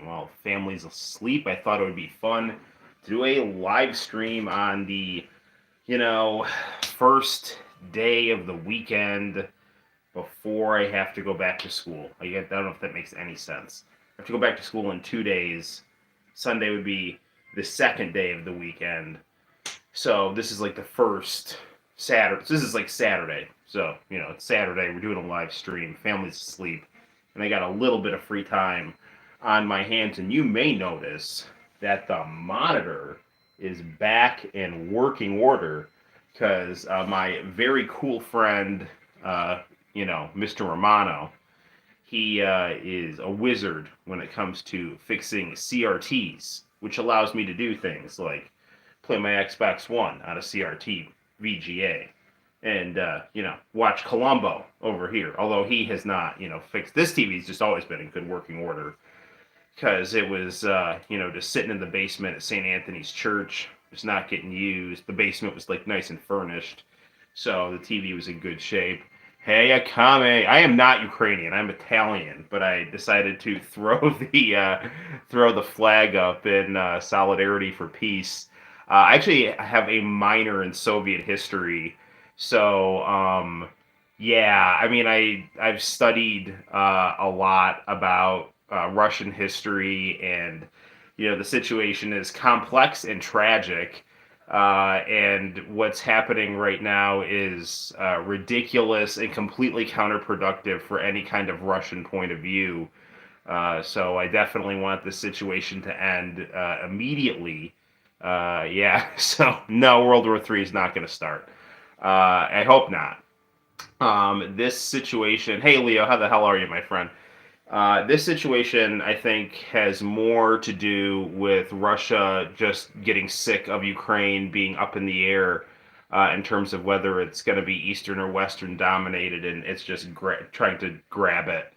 while family's asleep, I thought it would be fun to do a live stream on the, you know, first day of the weekend before I have to go back to school. I don't know if that makes any sense. I have to go back to school in 2 days. Sunday would be the second day of the weekend. So this is like the first Saturday. This is like Saturday. So, it's Saturday. We're doing a live stream. Family's asleep. And I got a little bit of free time on my hands. And you may notice that the monitor is back in working order because my very cool friend, Mr. Romano, he is a wizard when it comes to fixing CRTs, which allows me to do things like play my Xbox One on a CRT VGA and, watch Columbo over here. Although he has not, fixed this TV's just always been in good working order because it was, just sitting in the basement at St. Anthony's Church, just not getting used. The basement was like nice and furnished, so the TV was in good shape. Hey, Akame. I am not Ukrainian. I'm Italian, but I decided to throw the flag up in solidarity for peace. I actually have a minor in Soviet history, so yeah. I mean, I've studied a lot about Russian history, and the situation is complex and tragic. And what's happening right now is ridiculous and completely counterproductive for any kind of Russian point of view. So I definitely want this situation to end immediately. Yeah, so no, World War III is not going to start. I hope not. This situation. Hey, Leo, how the hell are you, my friend? This situation, I think, has more to do with Russia just getting sick of Ukraine being up in the air in terms of whether it's going to be Eastern or Western dominated, and it's just trying to grab it.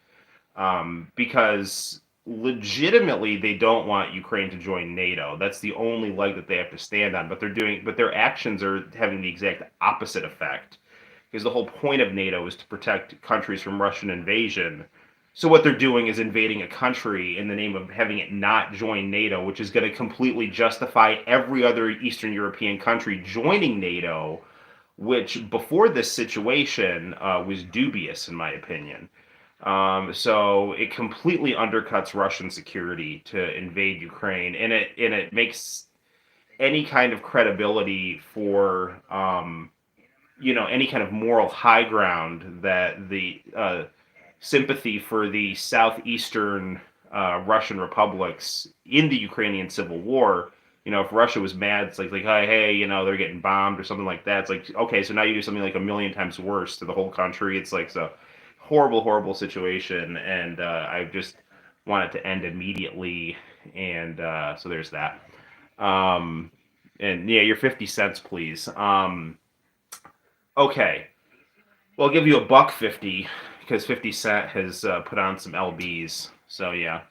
Because legitimately, they don't want Ukraine to join NATO. That's the only leg that they have to stand on. But their actions are having the exact opposite effect. Because the whole point of NATO is to protect countries from Russian invasion. So what they're doing is invading a country in the name of having it not join NATO, which is going to completely justify every other Eastern European country joining NATO, which before this situation was dubious, in my opinion. So it completely undercuts Russian security to invade Ukraine, and it makes any kind of credibility for any kind of moral high ground that the sympathy for the southeastern Russian republics in the Ukrainian Civil War. If Russia was mad, it's like, hey, they're getting bombed or something like that. It's like, okay, so now you do something like a million times worse to the whole country. It's like a horrible, horrible situation, and I just want it to end immediately. And so there's that. Um, and yeah, your 50 cents, please. Okay, well, I'll give you a buck 50 because 50 Cent has put on some lbs. So yeah,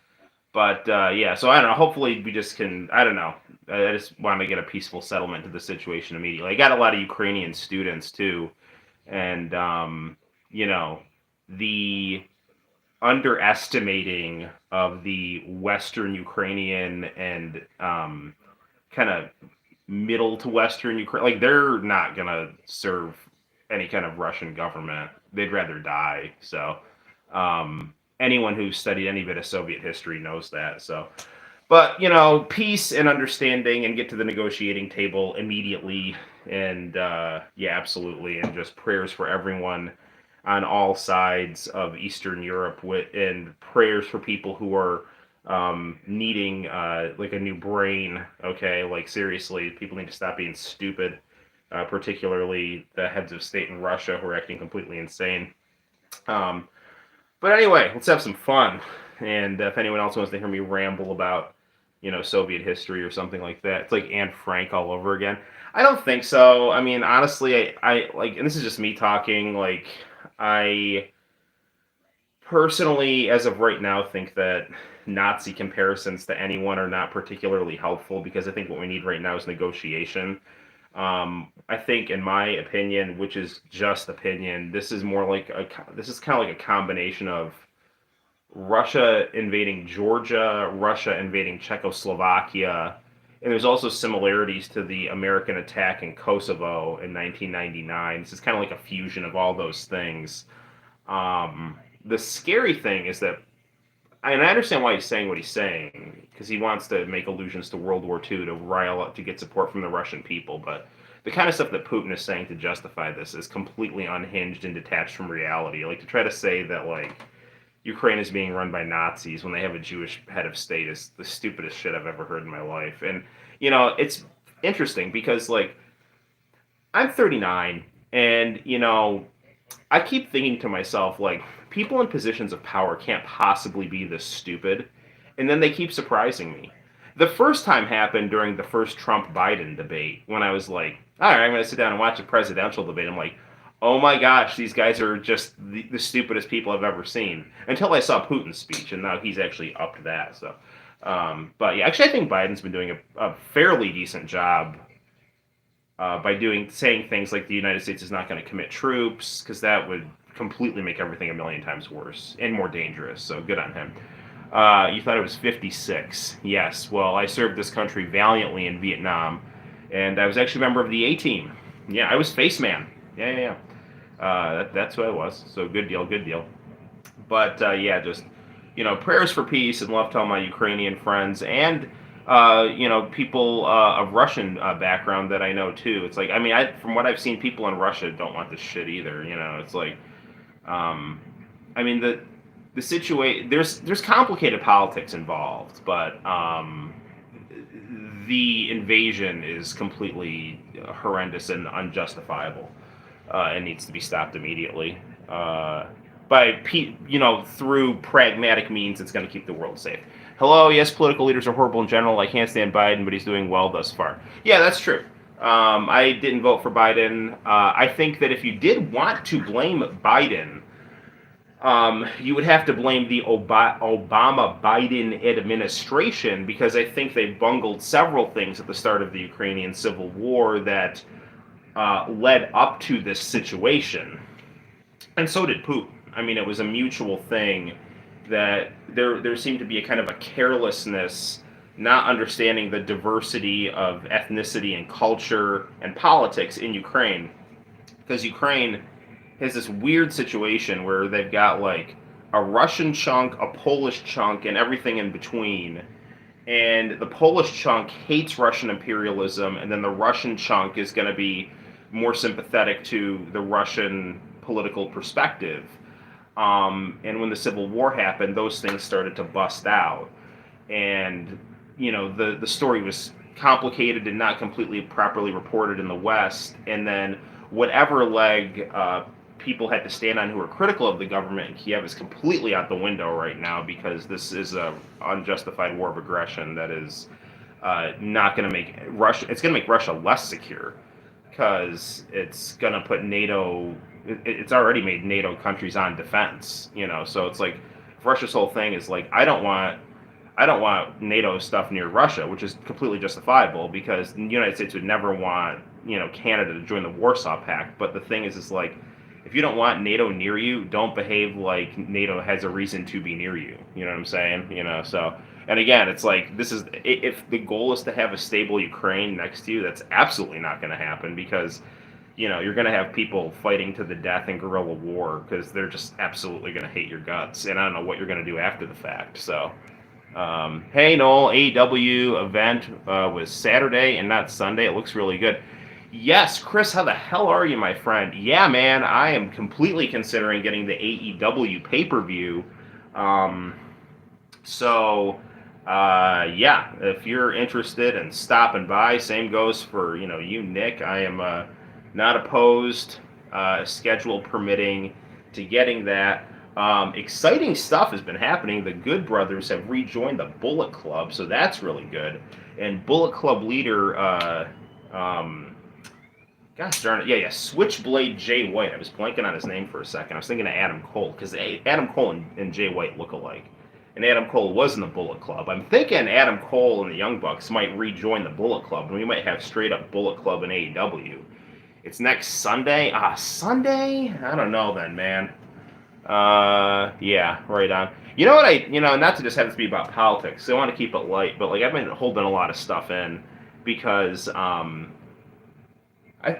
but yeah. So I don't know. Hopefully we just can. I don't know. I just want to get a peaceful settlement to the situation immediately. I got a lot of Ukrainian students too, and the underestimating of the Western Ukrainian and kind of middle to Western Ukraine, like they're not gonna serve any kind of Russian government. They'd rather die. So anyone who's studied any bit of Soviet history knows that. So, but peace and understanding, and get to the negotiating table immediately. And yeah, absolutely, and just prayers for everyone on all sides of Eastern Europe, and prayers for people who are needing like a new brain. Okay, like seriously, people need to stop being stupid. Particularly the heads of state in Russia who are acting completely insane. Um, but anyway, let's have some fun. And if anyone else wants to hear me ramble about, Soviet history or something like that, it's like Anne Frank all over again. I don't think so. I mean, honestly, I like, and this is just me talking. Like, I personally, as of right now, think that Nazi comparisons to anyone are not particularly helpful because I think what we need right now is negotiation. I think, in my opinion, which is just opinion, this is more like this is kind of like a combination of Russia invading Georgia, Russia invading Czechoslovakia, and there's also similarities to the American attack in Kosovo in 1999. This is kind of like a fusion of all those things. The scary thing is that, and I understand why he's saying what he's saying, because he wants to make allusions to World War II to rile up to get support from the Russian people, but the kind of stuff that Putin is saying to justify this is completely unhinged and detached from reality. Like to try to say that like Ukraine is being run by Nazis when they have a Jewish head of state is the stupidest shit I've ever heard in my life. And it's interesting because like I'm 39, and I keep thinking to myself like people in positions of power can't possibly be this stupid, and then they keep surprising me. The first time happened during the first Trump Biden debate when I was like, all right, I'm going to sit down and watch a presidential debate. I'm like, oh my gosh, these guys are just the stupidest people I've ever seen. Until I saw Putin's speech, and now he's actually upped that. So, but yeah, actually, I think Biden's been doing a fairly decent job by saying things like the United States is not going to commit troops, because that would completely make everything a million times worse and more dangerous. So good on him. You thought it was 56. Yes. Well, I served this country valiantly in Vietnam, and I was actually a member of the A team. Yeah, I was face man. Yeah, yeah, yeah. That's who I was. So good deal, good deal. But yeah, just prayers for peace and love to all my Ukrainian friends and people of Russian background that I know too. It's like, I mean, from what I've seen, people in Russia don't want this shit either. It's like, I mean, the situation, there's complicated politics involved, but the invasion is completely horrendous and unjustifiable, and needs to be stopped immediately. Through pragmatic means, it's going to keep the world safe. Hello, yes, political leaders are horrible in general. I can't stand Biden, but he's doing well thus far. Yeah, that's true. I didn't vote for Biden. I think that if you did want to blame Biden, you would have to blame the Obama-Biden administration, because I think they bungled several things at the start of the Ukrainian civil war that led up to this situation. And so did Putin. I mean, it was a mutual thing that there seemed to be a kind of a carelessness, not understanding the diversity of ethnicity and culture and politics in Ukraine. Because Ukraine has this weird situation where they've got like a Russian chunk, a Polish chunk, and everything in between. And the Polish chunk hates Russian imperialism, and then the Russian chunk is going to be more sympathetic to the Russian political perspective. And when the Civil War happened, those things started to bust out. And, the story was complicated and not completely properly reported in the West. And then whatever leg people had to stand on who were critical of the government in Kiev is completely out the window right now, because this is a unjustified war of aggression that is not going to make Russia. It's going to make Russia less secure, because it's going to put NATO. It's already made NATO countries on defense. So it's like Russia's whole thing is like, I don't want NATO stuff near Russia, which is completely justifiable, because the United States would never want Canada to join the Warsaw Pact. But the thing is like, if you don't want NATO near you, don't behave like NATO has a reason to be near you. You know what I'm saying? So, and again, it's like, if the goal is to have a stable Ukraine next to you, that's absolutely not going to happen, because you're going to have people fighting to the death in guerrilla war, because they're just absolutely going to hate your guts, and I don't know what you're going to do after the fact. So, hey Noel, AEW event was Saturday and not Sunday. It looks really good. Yes, Chris, how the hell are you, my friend? Yeah, man, I am completely considering getting the AEW pay-per-view. Yeah, if you're interested in stopping by, same goes for, you, Nick. I am not opposed, schedule permitting, to getting that. Exciting stuff has been happening. The Good Brothers have rejoined the Bullet Club, so that's really good. And Bullet Club leader, gosh darn it, yeah, Switchblade Jay White. I was blanking on his name for a second. I was thinking of Adam Cole, because Adam Cole and Jay White look alike. And Adam Cole was in the Bullet Club. I'm thinking Adam Cole and the Young Bucks might rejoin the Bullet Club, and we might have straight up Bullet Club in AEW. It's next Sunday. Sunday? I don't know then, man. Yeah, right on. You know what not to just have this be about politics. I want to keep it light, but like I've been holding a lot of stuff in because I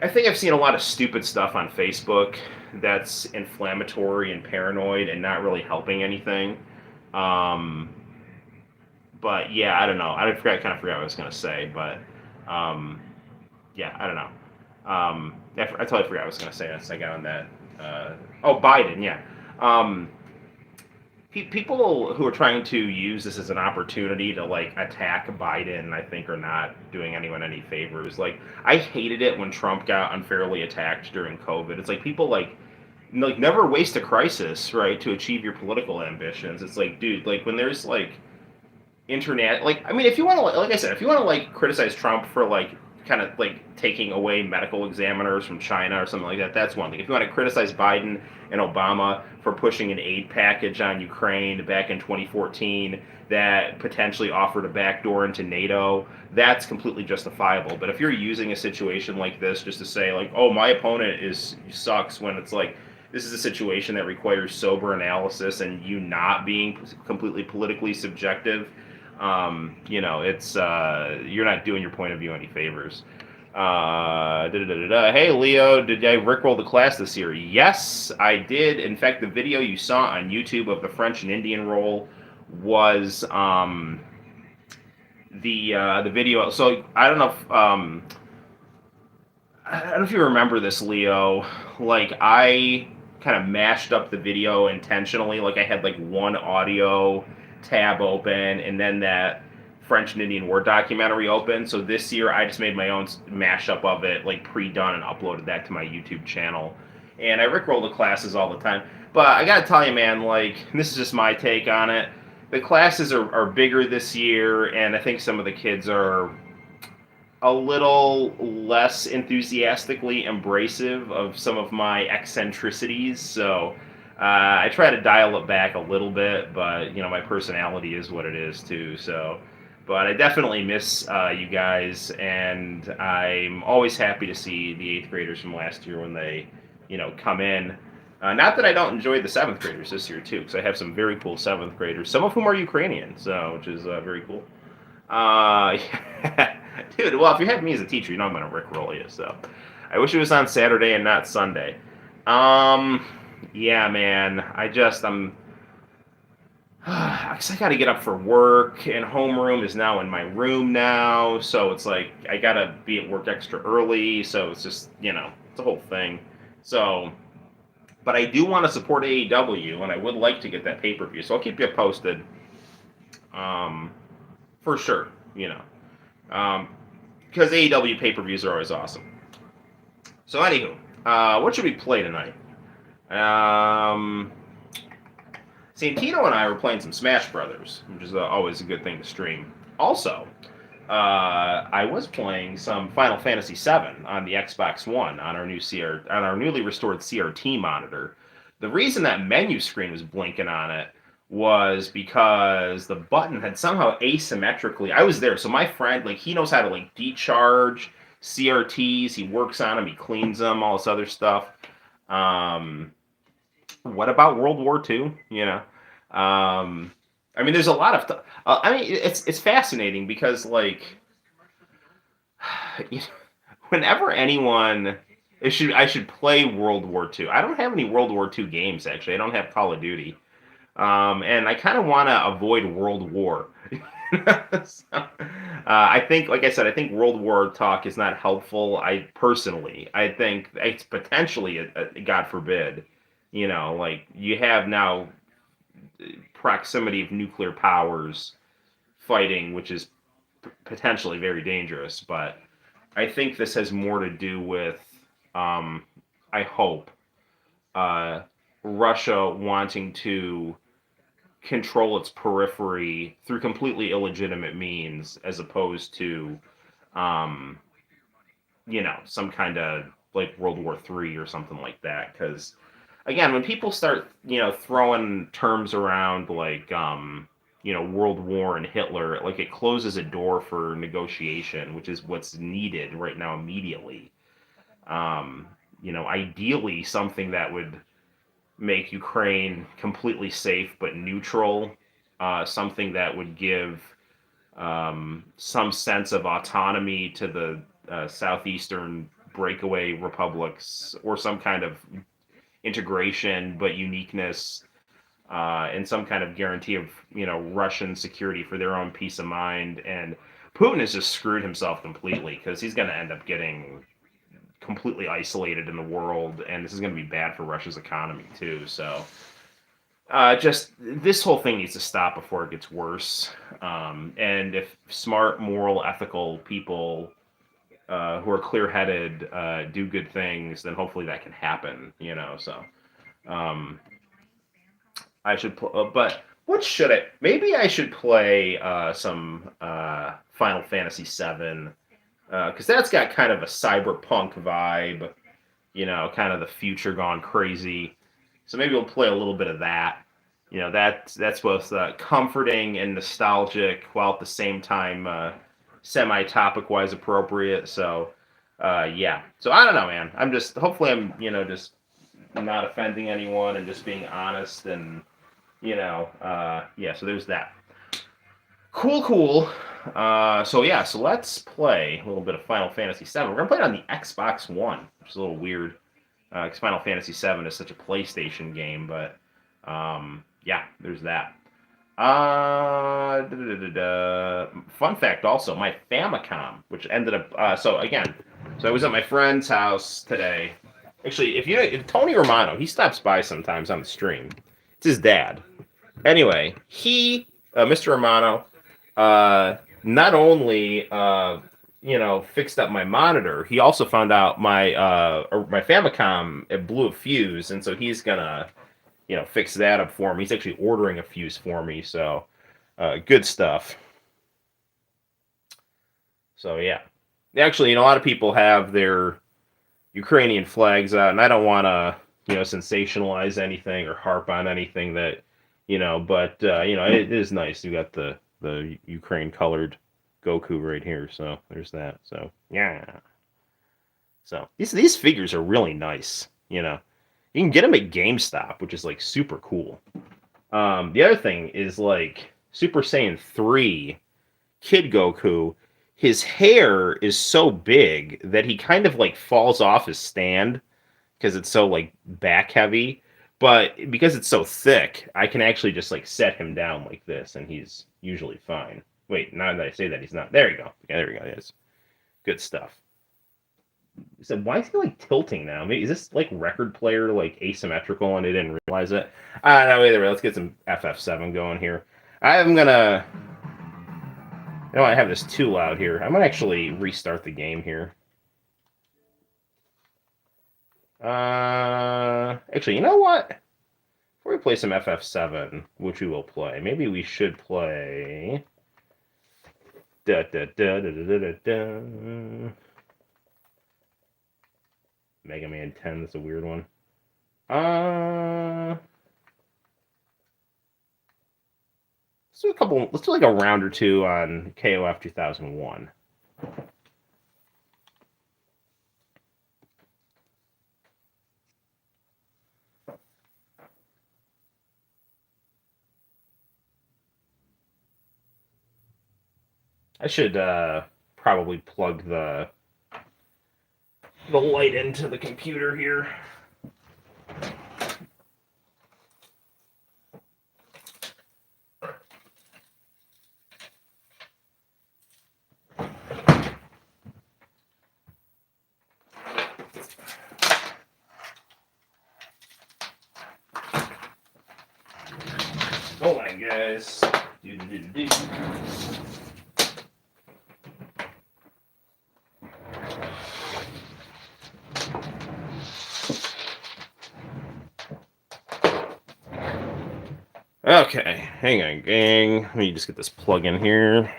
think I've seen a lot of stupid stuff on Facebook that's inflammatory and paranoid and not really helping anything. Um, but yeah, I don't know. Kind of forgot what I was gonna say, but um, yeah, I don't know. I totally forgot what I was gonna say once I got on that. Oh, Biden, yeah. Um, People who are trying to use this as an opportunity to like attack Biden, I think, are not doing anyone any favors. Like, I hated it when Trump got unfairly attacked during COVID. It's like people like never waste a crisis, right, to achieve your political ambitions. It's like, dude, like when there's like internet, like I mean, if you want to, like I said, if you want to like criticize Trump for like kind of like taking away medical examiners from China or something like that, that's one thing. If you want to criticize Biden and Obama for pushing an aid package on Ukraine back in 2014 that potentially offered a backdoor into NATO, that's completely justifiable. But if you're using a situation like this just to say like, oh, my opponent is sucks, when it's like this is a situation that requires sober analysis and you not being completely politically subjective, it's you're not doing your point of view any favors. Hey Leo, did I rickroll the class this year? Yes, I did. In fact, the video you saw on YouTube of the French and Indian roll was the video. So I don't know if you remember this, Leo. Like I kind of mashed up the video intentionally. Like I had like one audio tab open and then that French and Indian War documentary open. So this year I just made my own mashup of it, like pre-done, and uploaded that to my YouTube channel. And I rickroll the classes all the time. But I gotta tell you, man, like this is just my take on it. The classes are bigger this year, and I think some of the kids are a little less enthusiastically embracive of some of my eccentricities. So I try to dial it back a little bit, but my personality is what it is too. So, but I definitely miss you guys, and I'm always happy to see the eighth graders from last year when they, come in. Not that I don't enjoy the seventh graders this year too, because I have some very cool seventh graders, some of whom are Ukrainian, so which is very cool. Yeah. Dude, well, if you have me as a teacher, I'm going to rickroll you, so. I wish it was on Saturday and not Sunday. Yeah, man, cause I gotta get up for work, and homeroom is now in my room now, so it's like, I gotta be at work extra early, so it's just, it's a whole thing. So, but I do want to support AEW, and I would like to get that pay-per-view, so I'll keep you posted. For sure, because AEW pay-per-views are always awesome. So anywho, what should we play tonight? Santino and I were playing some Smash Brothers, which is always a good thing to stream. Also, I was playing some Final Fantasy VII on the Xbox One on our newly restored CRT monitor. The reason that menu screen was blinking on it was because the button had somehow asymmetrically. I was there, so my friend, like, he knows how to like decharge CRTs. He works on them. He cleans them. All this other stuff. What about World War II? I mean, there's a lot of. It's fascinating because like, whenever anyone. I should play World War II. I don't have any World War II games actually. I don't have Call of Duty. And I kind of want to avoid World War. So, I think, like I said, I think World War talk is not helpful. I think it's potentially, God forbid, like you have now proximity of nuclear powers fighting, which is potentially very dangerous. But I think this has more to do with, I hope, Russia wanting to control its periphery through completely illegitimate means, as opposed to, some kind of like World War III or something like that. Because again, when people start, throwing terms around like, World War and Hitler, like it closes a door for negotiation, which is what's needed right now immediately. Ideally something that would make Ukraine completely safe but neutral, something that would give some sense of autonomy to the southeastern breakaway republics, or some kind of integration but uniqueness, and some kind of guarantee of Russian security for their own peace of mind. And Putin has just screwed himself completely, because he's going to end up getting completely isolated in the world, and this is going to be bad for Russia's economy too. So just this whole thing needs to stop before it gets worse. And if smart, moral, ethical people who are clear-headed do good things, then hopefully that can happen. So um, I should, but what should I? Maybe I should play some Final Fantasy VII, because that's got kind of a cyberpunk vibe. Kind of the future gone crazy. So maybe we'll play a little bit of that. That's both comforting and nostalgic, while at the same time semi-topic wise appropriate. So yeah. So I don't know, man. Hopefully I'm just not offending anyone and just being honest, and yeah. So there's that. Cool. So yeah, so let's play a little bit of Final Fantasy VII. We're gonna play it on the Xbox One, which is a little weird, because Final Fantasy VII is such a PlayStation game. But yeah, there's that. Fun fact also, my Famicom, which ended up, so I was at my friend's house today. Actually, if Tony Romano, he stops by sometimes on the stream. It's his dad. Anyway, Mr. Romano, not only fixed up my monitor, he also found out my Famicom, it blew a fuse, and so he's gonna fix that up for me. He's actually ordering a fuse for me, so good stuff. So yeah, actually, a lot of people have their Ukrainian flags out, and I don't want to sensationalize anything or harp on anything that but it is nice. You got the Ukraine colored Goku right here, so there's that. So yeah, so these figures are really nice. You can get them at GameStop, which is like super cool. The other thing is, like, Super Saiyan 3 Kid Goku, his hair is so big that he kind of like falls off his stand, because it's so like back heavy. But because it's so thick, I can actually just like set him down like this, and he's usually fine. Wait, now that I say that, he's not. There you go. Yeah, there we go. Yes, good stuff. So why is he like tilting now? Maybe is this like record player like asymmetrical and I didn't realize it? I don't know. Either way, let's get some FF7 going here. I'm gonna. I have this too loud here. I'm gonna actually restart the game here. Actually, you know what? Before we play some FF7, which we will play, maybe we should play. Da da da da da da da. Mega Man 10. That's a weird one. Let's do a couple. Let's do like a round or two on KOF 2001. I should probably plug the light into the computer here. Hold on, guys. Okay, hang on, gang. Let me just get this plug in here.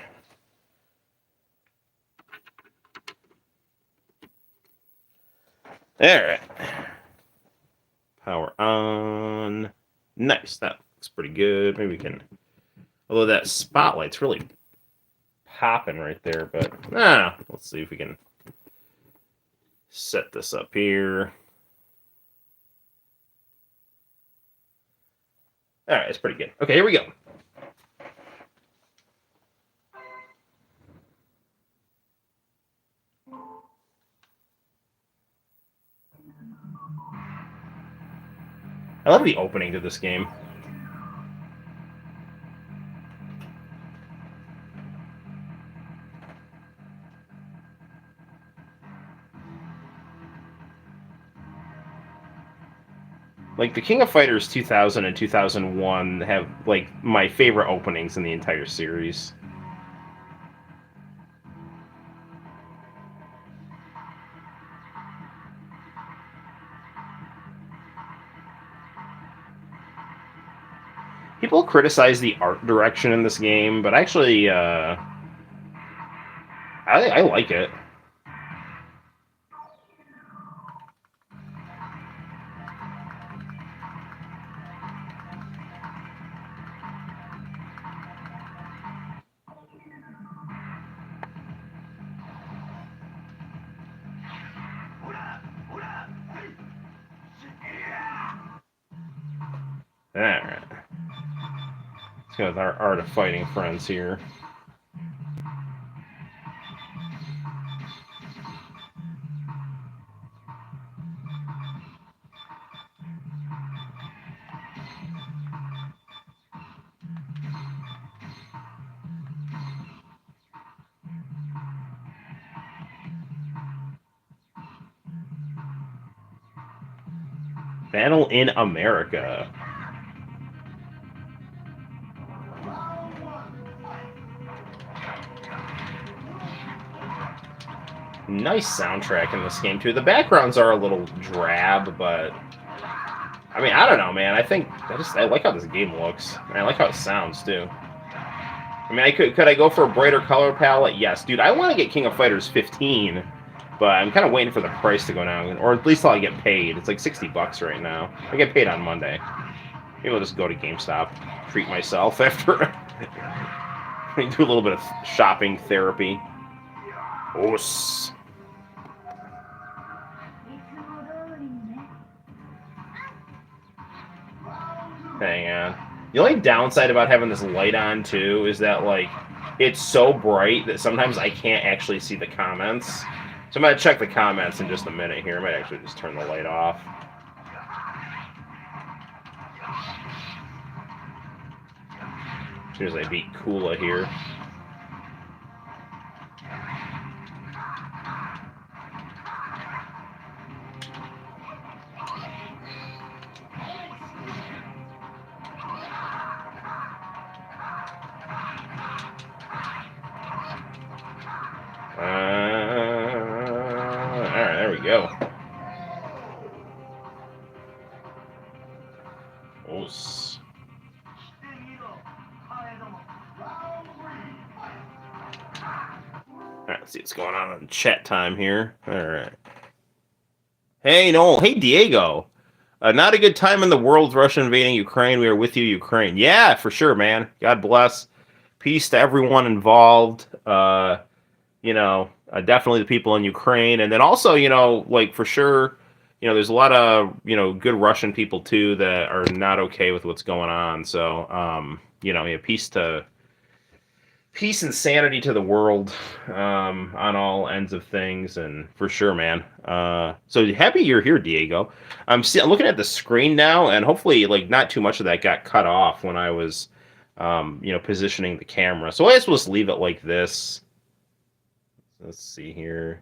Alright. Power on. Nice. That looks pretty good. Maybe we can. Although that spotlight's really popping right there, but I don't know. Let's see if we can set this up here. All right, it's pretty good. Okay, here we go. I love the opening to this game. Like, the King of Fighters 2000 and 2001 have, like, my favorite openings in the entire series. People criticize the art direction in this game, but actually, I like it. Alright. Let's go with our Art of Fighting friends here. Battle in America. Nice soundtrack in this game too. The backgrounds are a little drab, but I mean, I don't know, man. I like how this game looks. And I like how it sounds too. I mean, could I go for a brighter color palette? Yes, dude. I want to get King of Fighters 15, but I'm kind of waiting for the price to go down, or at least till I get paid. It's like $60 right now. I get paid on Monday. Maybe I'll just go to GameStop, treat myself after do a little bit of shopping therapy. Os. Hang on. The only downside about having this light on, too, is that, like, it's so bright that sometimes I can't actually see the comments. So I'm going to check the comments in just a minute here. I might actually just turn the light off. As soon as I beat Kula here. Alright, there we go. Os. Alright, let's see what's going on in chat time here. Alright. Hey, Noel. Hey, Diego. Not a good time in the world, Russia invading Ukraine. We are with you, Ukraine. Yeah, for sure, man. God bless. Peace to everyone involved. Definitely the people in Ukraine. And then also, like, for sure, there's a lot of, good Russian people, too, that are not okay with what's going on. So, peace and sanity to the world on all ends of things, and for sure, man. So happy you're here, Diego. I'm looking at the screen now, and hopefully, like, not too much of that got cut off when I was, positioning the camera. So I guess we'll just leave it like this. Let's see here.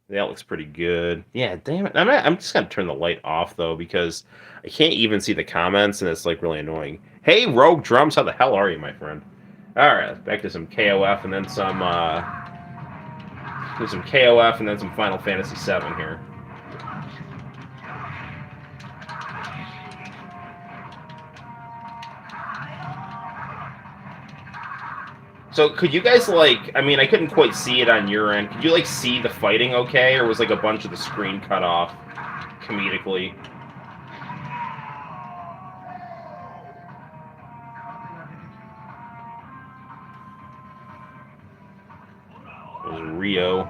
That looks pretty good. Yeah, damn it. I'm just gonna turn the light off though, because I can't even see the comments, and it's like really annoying. Hey, Rogue Drums, how the hell are you, my friend? All right, back to some KOF and then some KOF and then some Final Fantasy VII here. So could you guys, like, I mean, I couldn't quite see it on your end. Could you, like, see the fighting okay, or was, like, a bunch of the screen cut off comedically? It was Rio.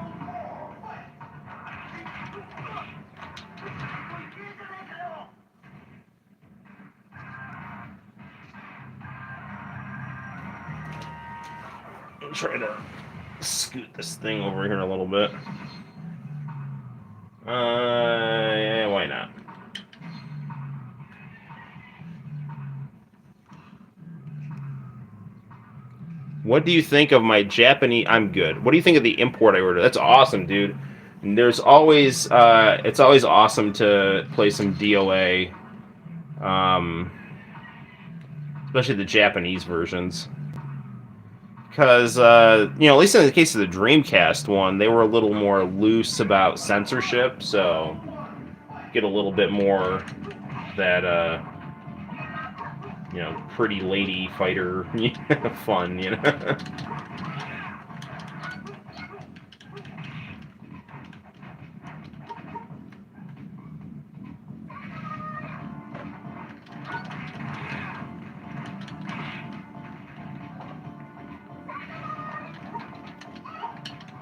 Try to scoot this thing over here a little bit. Yeah, why not? What do you think of my Japanese? I'm good. What do you think of the import I ordered? That's awesome, dude. And there's always, it's always awesome to play some DOA, especially the Japanese versions. Because, at least in the case of the Dreamcast one, they were a little more loose about censorship, so get a little bit more that, pretty lady fighter fun,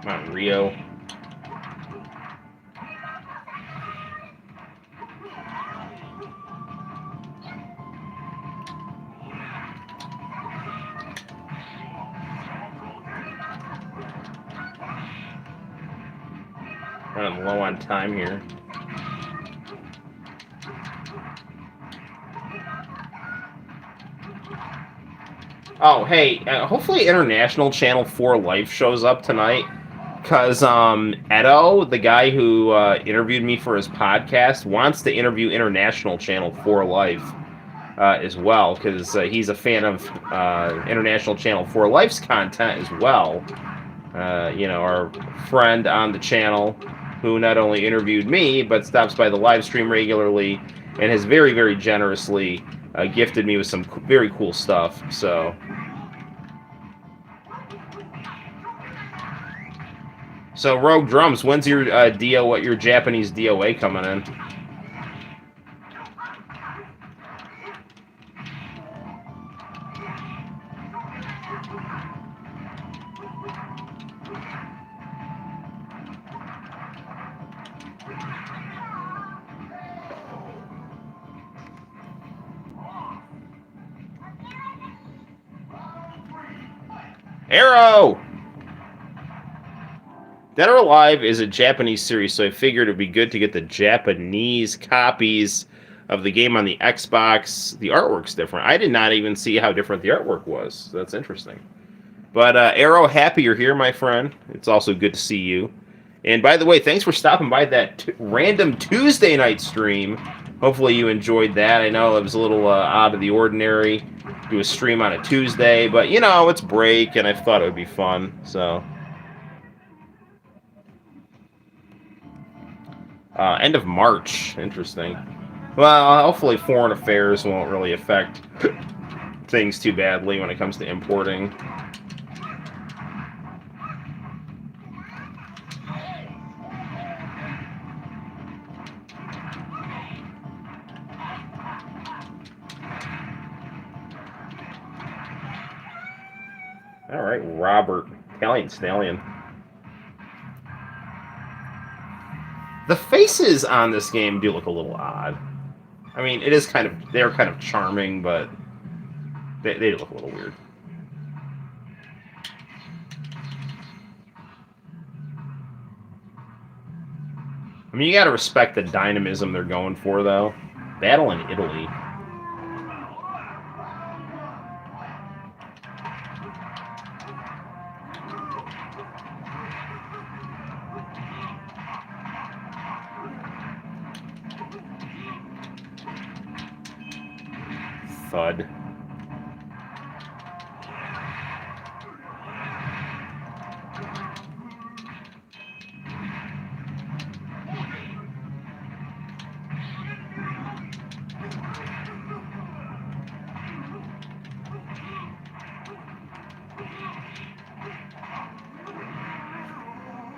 Come on, Rio. Running low on time here. Oh, hey, hopefully International Channel 4 Life shows up tonight. Because Edo, the guy who interviewed me for his podcast, wants to interview International Channel 4 Life as well. Because he's a fan of International Channel 4 Life's content as well. Our friend on the channel who not only interviewed me, but stops by the live stream regularly and has very, very generously gifted me with some very cool stuff. So Rogue Drums, when's your your Japanese DOA coming in? Arrow! Dead or Alive is a Japanese series, so I figured it'd be good to get the Japanese copies of the game on the Xbox. The artwork's different. I did not even see how different the artwork was. So that's interesting. But Arrow, happy you're here, my friend. It's also good to see you. And by the way, thanks for stopping by that random Tuesday night stream. Hopefully you enjoyed that. I know it was a little out of the ordinary. Do a stream on a Tuesday, but it's break, and I thought it would be fun, so... End of March. Interesting. Well, hopefully foreign affairs won't really affect things too badly when it comes to importing. All right, Robert. Italian Stallion. The faces on this game do look a little odd. I mean, they're kind of charming, but they look a little weird. I mean, you gotta respect the dynamism they're going for, though. Battle in Italy. Thud.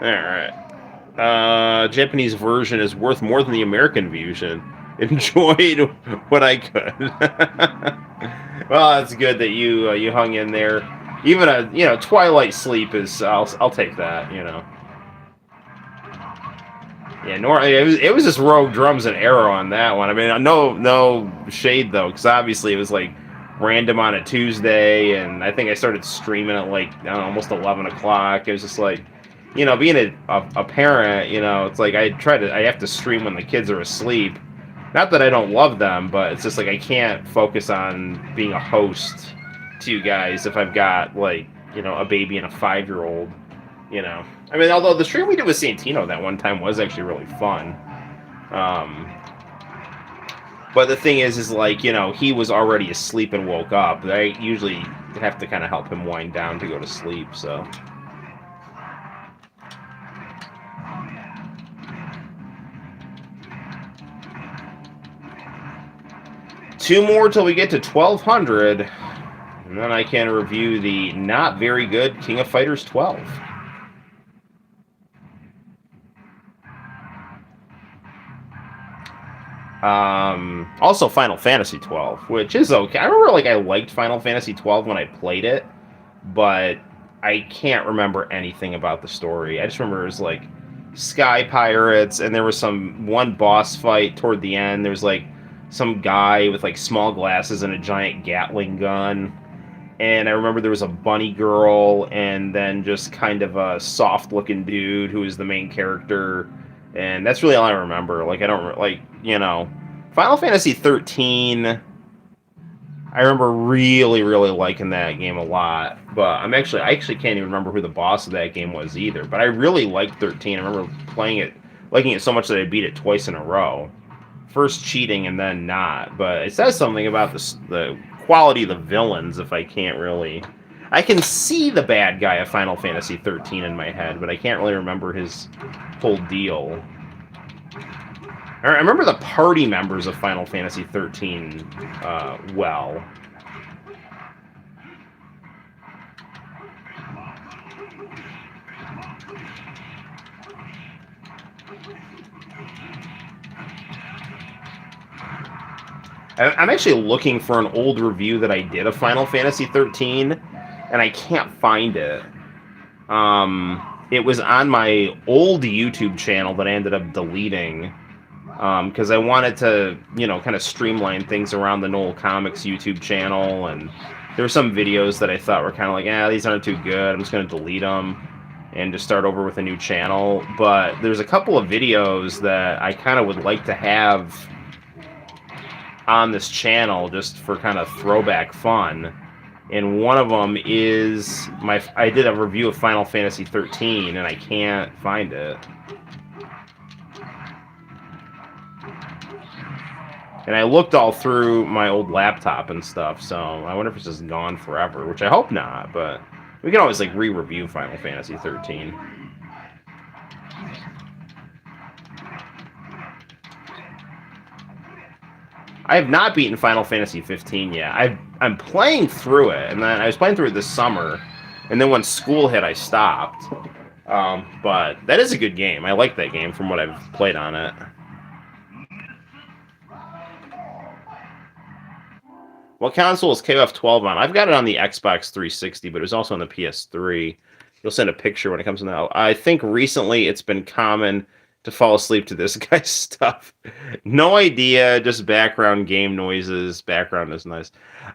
Alright. Japanese version is worth more than the American version. Enjoyed what I could. Well, it's good that you hung in there. Even a twilight sleep is I'll take that. Yeah, it was just Rogue Drums and Arrow on that one. I mean, no shade though, because obviously it was like random on a Tuesday, and I think I started streaming at like, I don't know, almost 11 o'clock. It was just like, being a parent, it's like I have to stream when the kids are asleep. Not that I don't love them, but it's just like I can't focus on being a host to you guys if I've got like, a baby and a 5-year-old, I mean, although the stream we did with Santino that one time was actually really fun. But the thing is like, he was already asleep and woke up. I usually have to kind of help him wind down to go to sleep, so. Two more till we get to 1,200, and then I can review the not very good King of Fighters 12. Also Final Fantasy 12, which is okay. I remember like I liked Final Fantasy 12 when I played it, but I can't remember anything about the story. I just remember it was like sky pirates, and there was one boss fight toward the end. There was like some guy with like small glasses and a giant Gatling gun. And I remember there was a bunny girl, and then just kind of a soft-looking dude who was the main character. And that's really all I remember. Like, I don't, like, Final Fantasy 13, I remember really, really liking that game a lot. But I actually can't even remember who the boss of that game was either. But I really liked 13. I remember liking it so much that I beat it twice in a row. First cheating and then not. But it says something about the quality of the villains if I can't really... I can see the bad guy of Final Fantasy 13 in my head, but I can't really remember his whole deal. I remember the party members of Final Fantasy 13 well. I'm actually looking for an old review that I did of Final Fantasy 13, and I can't find it. It was on my old YouTube channel that I ended up deleting, because I wanted to, kind of streamline things around the Noel ComiX YouTube channel, and there were some videos that I thought were kind of like, these aren't too good, I'm just going to delete them and just start over with a new channel. But there's a couple of videos that I kind of would like to have on this channel just for kind of throwback fun. And one of them is I did a review of Final Fantasy 13, and I can't find it. And I looked all through my old laptop and stuff, so I wonder if it's just gone forever, which I hope not, but we can always like re-review Final Fantasy 13. I have not beaten Final Fantasy 15 yet. I'm playing through it, and then I was playing through it this summer, and then when school hit, I stopped. But that is a good game. I like that game from what I've played on it. What console is KOF 12 on? I've got it on the Xbox 360, but it was also on the PS3. You'll send a picture when it comes to that. I think recently it's been common to fall asleep to this guy's stuff. No idea, just background game noises. Background is nice.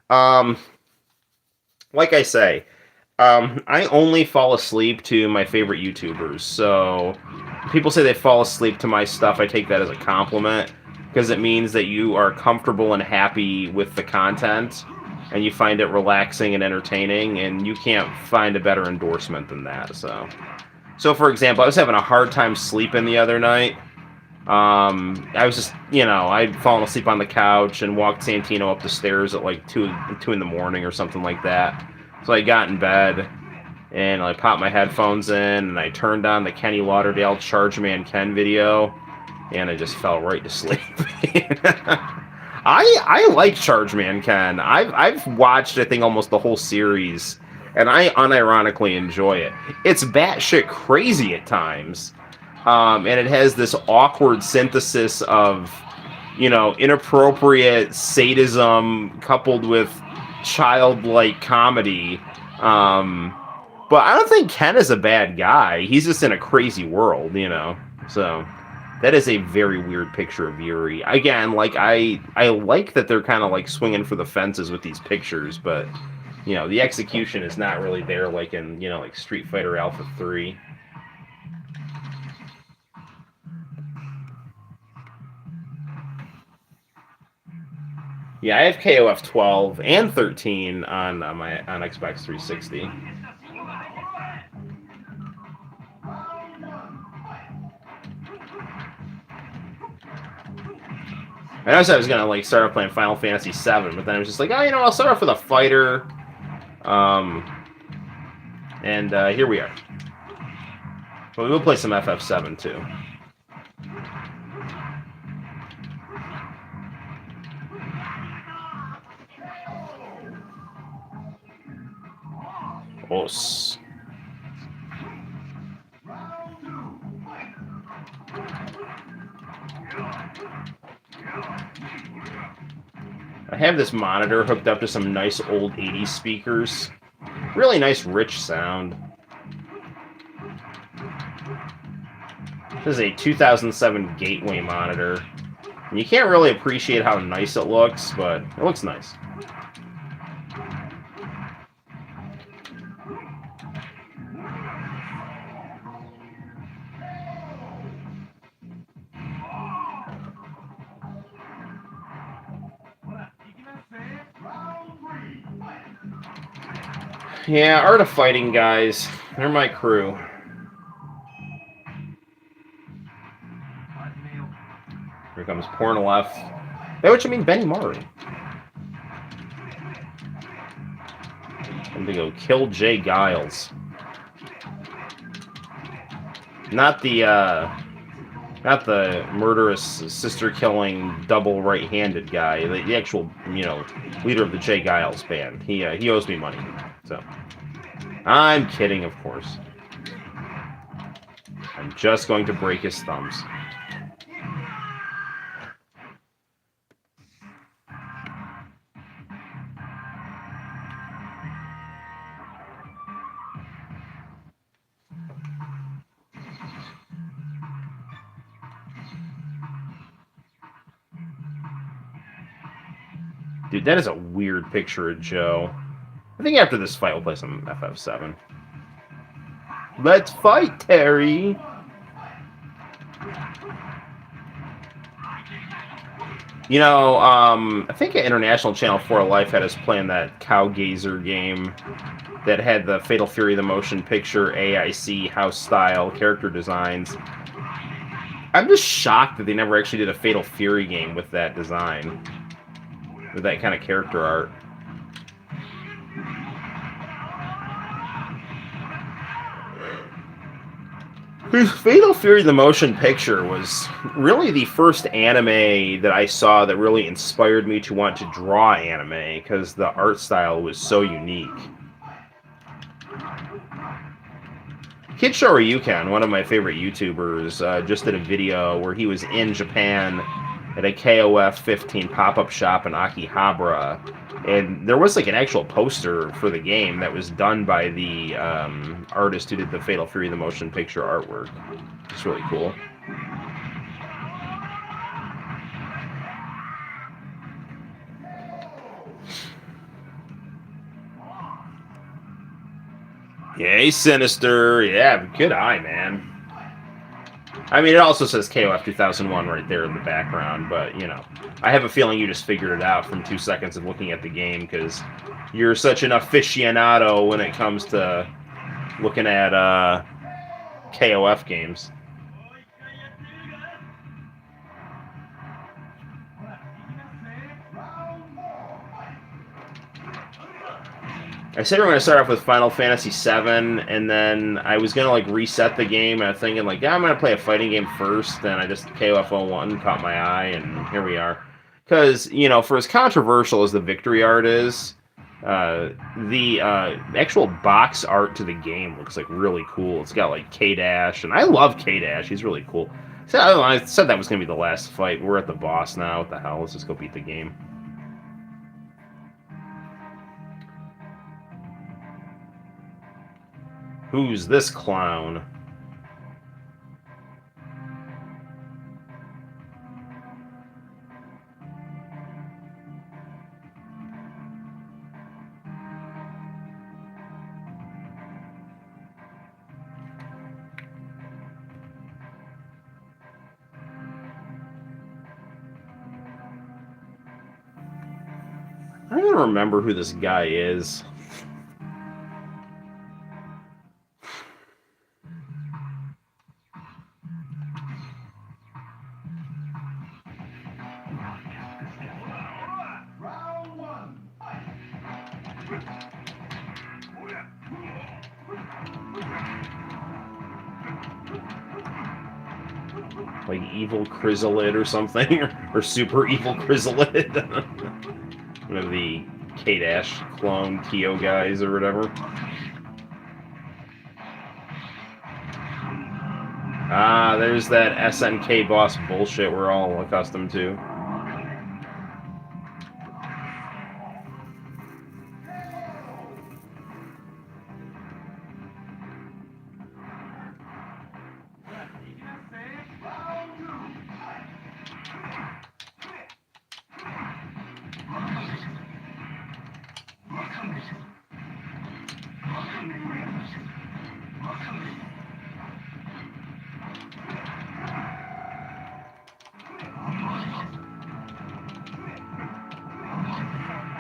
Like I say, I only fall asleep to my favorite YouTubers. So people say they fall asleep to my stuff. I take that as a compliment, because it means that you are comfortable and happy with the content, and you find it relaxing and entertaining, and you can't find a better endorsement than that. So for example, I was having a hard time sleeping the other night. I was just, I'd fallen asleep on the couch and walked Santino up the stairs at like 2 in the morning or something like that. So I got in bed, and I popped my headphones in, and I turned on the Kenny Lauderdale Charge Man Ken video, and I just fell right to sleep. I like Charge Man Ken. I've watched, I think, almost the whole series, and I unironically enjoy it. It's batshit crazy at times, and it has this awkward synthesis of, inappropriate sadism coupled with childlike comedy. But I don't think Ken is a bad guy. He's just in a crazy world, so... That is a very weird picture of Yuri. Again, like I like that they're kind of like swinging for the fences with these pictures, but you know the execution is not really there like in like Street Fighter Alpha 3. Yeah, I have KOF 12 and 13 on Xbox 360. I know I was gonna like start off playing Final Fantasy 7, but then I was just like, oh, I'll start off with a fighter. Um, and here we are. But we will play some FF7 too. Os. I have this monitor hooked up to some nice old 80s speakers. Really nice, rich sound. This is a 2007 Gateway monitor. And you can't really appreciate how nice it looks, but it looks nice. Yeah, Art of Fighting guys. They're my crew. Here comes Pornolef. Hey, what you mean, Benny Murray? I'm gonna go kill Jay Giles. Not the murderous sister-killing double right-handed guy. The actual, leader of the Jay Giles band. He owes me money. So, I'm kidding, of course. I'm just going to break his thumbs. Dude, that is a weird picture of Joe. I think after this fight, we'll play some FF7. Let's fight, Terry! I think International Channel 4 Life had us playing that Cowgazer game that had the Fatal Fury the motion picture, AIC, house style, character designs. I'm just shocked that they never actually did a Fatal Fury game with that design. With that kind of character art. Fatal Fury the motion picture was really the first anime that I saw that really inspired me to want to draw anime, because the art style was so unique. Kid Shoryuken, one of my favorite YouTubers, just did a video where he was in Japan at a KOF 15 pop-up shop in Akihabara, and there was like an actual poster for the game that was done by the artist who did the Fatal Fury the motion picture artwork. It's really cool. Yay, Sinister. Yeah, good eye, man. I mean, it also says KOF 2001 right there in the background, but, I have a feeling you just figured it out from 2 seconds of looking at the game, because you're such an aficionado when it comes to looking at KOF games. I said we're going to start off with Final Fantasy VII, and then I was going to, like, reset the game, and I was thinking, like, yeah, I'm going to play a fighting game first, and I just, KOF 01 caught my eye, and here we are. Because, for as controversial as the victory art is, the actual box art to the game looks, like, really cool. It's got, like, K-Dash, and I love K-Dash. He's really cool. So, I said that was going to be the last fight. We're at the boss now. What the hell? Let's just go beat the game. Who's this clown? I don't even remember who this guy is. Like Evil Chrysalid or something, or Super Evil Chrysalid. One of the K-Dash clone Tio guys or whatever. Ah, there's that SNK boss bullshit we're all accustomed to.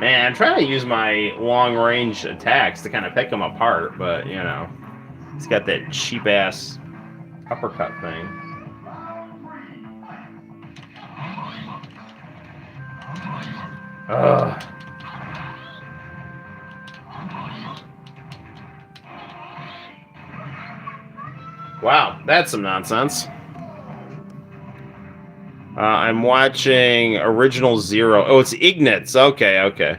Man, I'm trying to use my long-range attacks to kind of pick them apart, but, you know, it's got that cheap-ass uppercut thing. Ugh. Wow, that's some nonsense. I'm watching Original Zero. Oh, it's Ignatz. Okay, okay.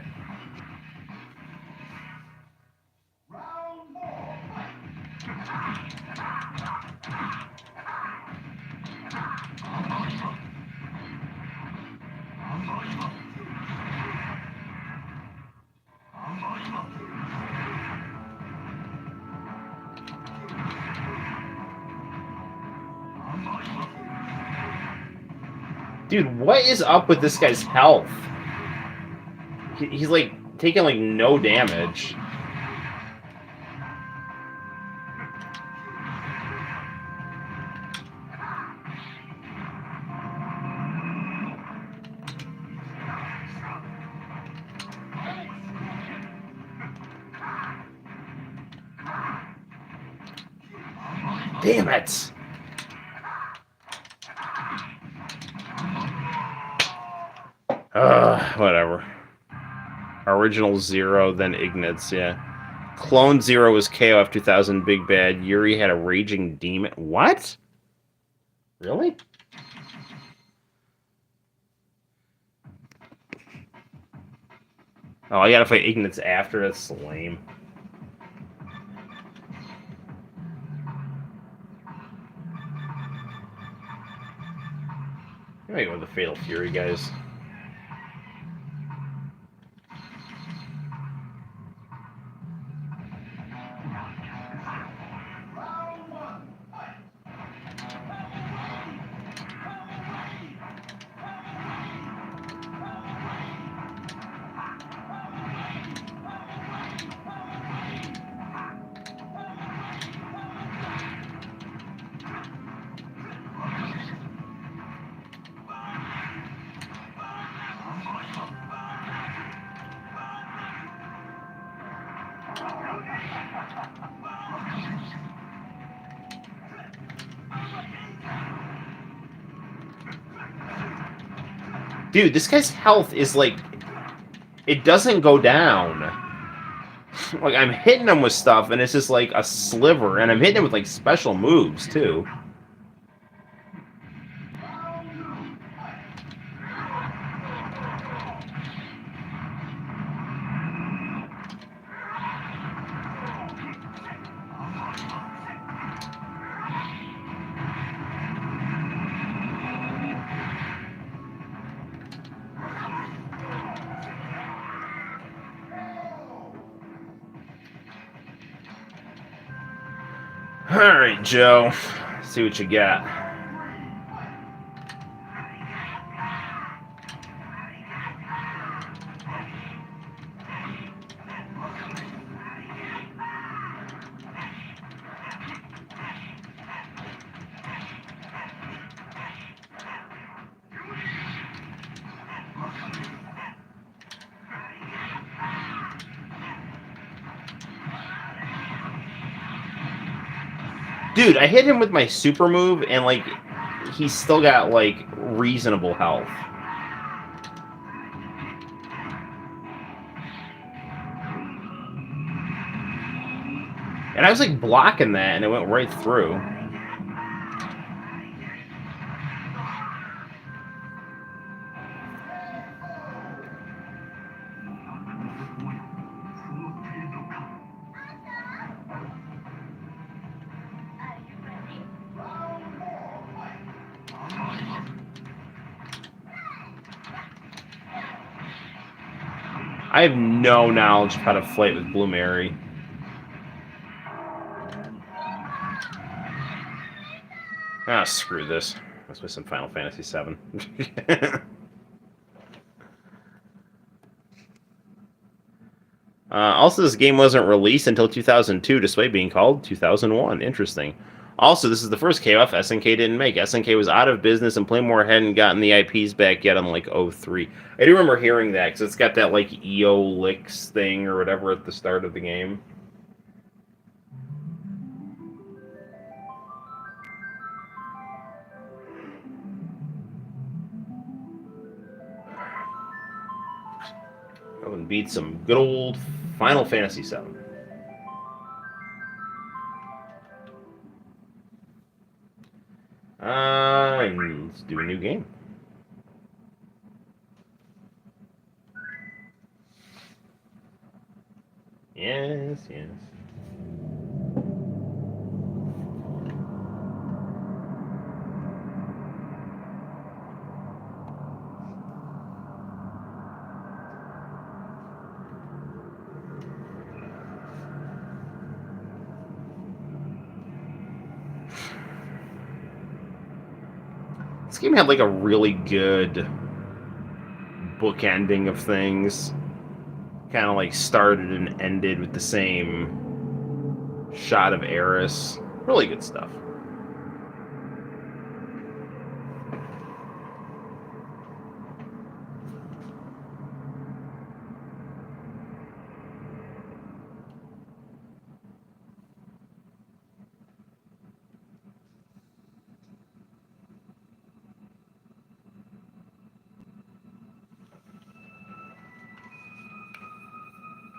Dude, what is up with this guy's health? He's like taking like no damage. Damn it! Whatever. Original Zero, then Ignatz, yeah. Clone Zero was KOF 2000 Big Bad. Yuri had a raging demon. What? Really? Oh, I gotta fight Ignatz after? That's lame. I'm gonna go with the Fatal Fury, guys. Dude, this guy's health is like... It doesn't go down. Like, I'm hitting him with stuff, and it's just like a sliver, and I'm hitting him with like special moves, too. Alright, Joe. See what you got. Dude, I hit him with my super move, and, like, he's still got, like, reasonable health. And I was, like, blocking that, and it went right through. I have no knowledge of how to fight with Blue Mary. Ah, screw this. Let's play some Final Fantasy VII. Also, this game wasn't released until 2002, despite being called 2001. Interesting. Also, this is the first KOF SNK didn't make. SNK was out of business, and Playmore hadn't gotten the IPs back yet on, like, 03. I do remember hearing that, because it's got that, like, EO-Lix thing or whatever at the start of the game. Go and beat some good old Final Fantasy VII. And let's do a new game. Yes, yes. This game had, like, a really good bookending of things. Kind of, like, started and ended with the same shot of Eris. Really good stuff.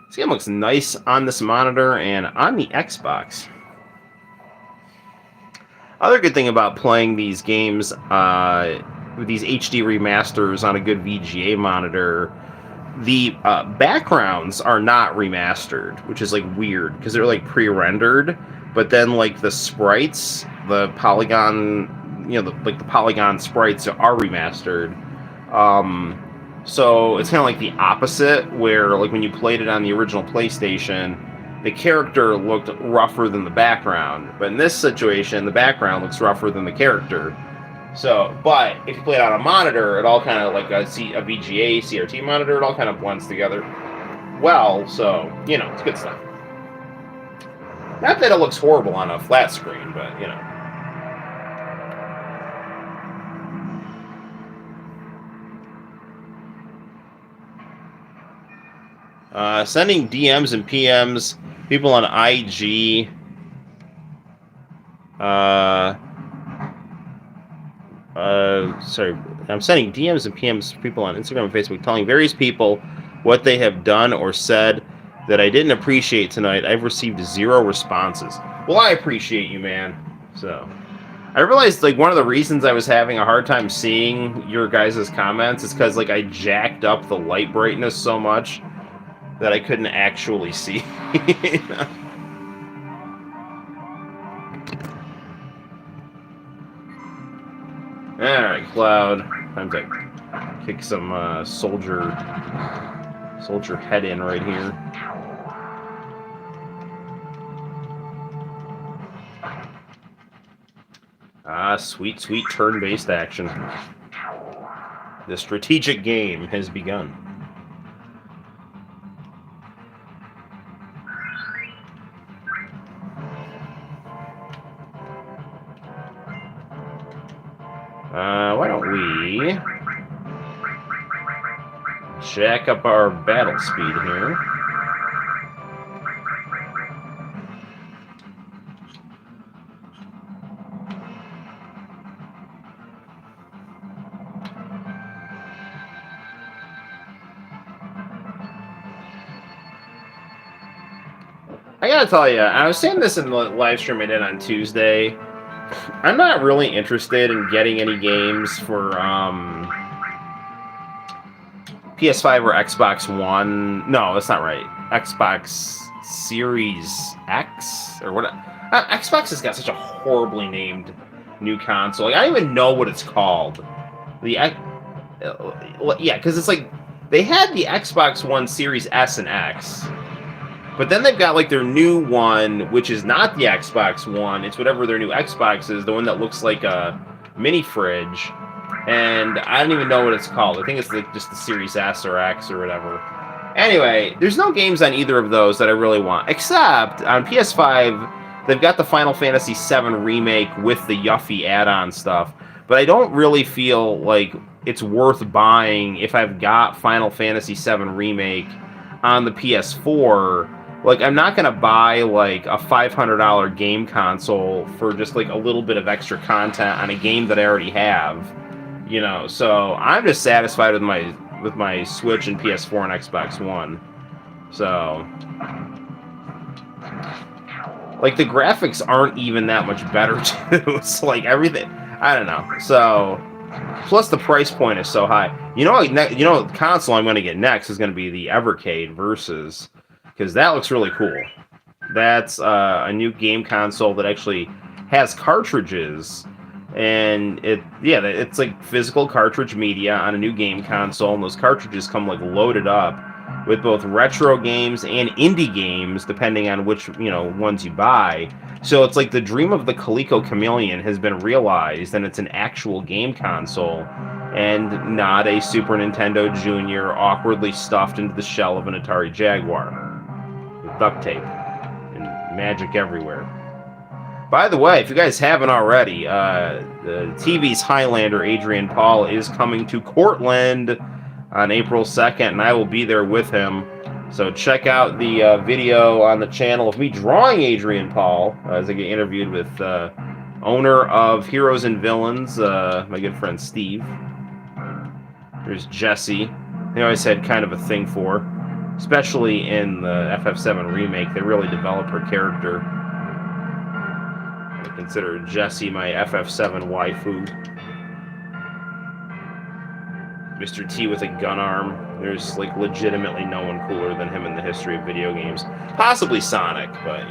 This game looks nice on this monitor and on the Xbox. Other good thing about playing these games with these HD remasters on a good VGA monitor, the backgrounds are not remastered, which is, like, weird because they're, like, pre-rendered, but then, like, the sprites, the polygon, the polygon sprites are remastered. So it's kind of like the opposite, where, like, when you played it on the original PlayStation, the character looked rougher than the background. But in this situation, the background looks rougher than the character. So, but if you play it on a monitor, it all kind of, like a VGA, CRT monitor, it all kind of blends together well. So, it's good stuff. Not that it looks horrible on a flat screen, but, sending DMs and PMs, people on IG. Sorry, I'm sending DMs and PMs to people on Instagram and Facebook, telling various people what they have done or said that I didn't appreciate tonight. I've received 0 responses. Well, I appreciate you, man. So, I realized, like, one of the reasons I was having a hard time seeing your guys' comments is because, like, I jacked up the light brightness so much that I couldn't actually see. Alright, Cloud. Time to kick some soldier head in right here. Ah, sweet, sweet turn-based action. The strategic game has begun. Why don't we jack up our battle speed here? I gotta tell you, I was saying this in the live stream I did on Tuesday. I'm not really interested in getting any games for PS5 or Xbox One. No, that's not right. Xbox Series X or what? Xbox has got such a horribly named new console. Like, I don't even know what it's called. Yeah, because it's like they had the Xbox One Series S and X, but then they've got like their new one, which is not the Xbox One. It's whatever their new Xbox is, the one that looks like a mini fridge. And I don't even know what it's called. I think it's like just the Series S or X or whatever. Anyway, there's no games on either of those that I really want, except on PS5, they've got the Final Fantasy VII Remake with the Yuffie add-on stuff. But I don't really feel like it's worth buying if I've got Final Fantasy VII Remake on the PS4. Like, I'm not going to buy, like, a $500 game console for just, like, a little bit of extra content on a game that I already have. You know, so I'm just satisfied with my Switch and PS4 and Xbox One. So, like, the graphics aren't even that much better too. It's like everything, I don't know. So, plus the price point is so high. The console I'm going to get next is going to be the Evercade Versus, because that looks really cool. That's a new game console that actually has cartridges. And it's like physical cartridge media on a new game console, and those cartridges come like loaded up with both retro games and indie games, depending on which ones you buy. So it's like the dream of the Coleco Chameleon has been realized, and it's an actual game console, and not a Super Nintendo Junior awkwardly stuffed into the shell of an Atari Jaguar with duct tape and magic everywhere. By the way, if you guys haven't already, the TV's Highlander, Adrian Paul, is coming to Cortland on April 2nd, and I will be there with him. So check out the video on the channel of me drawing Adrian Paul as I get interviewed with owner of Heroes and Villains, my good friend Steve. There's Jesse. They always had kind of a thing for, especially in the FF7 remake. They really developed her character. I consider Jesse my FF7 waifu. Mr. T with a gun arm. There's like legitimately no one cooler than him in the history of video games. Possibly Sonic, but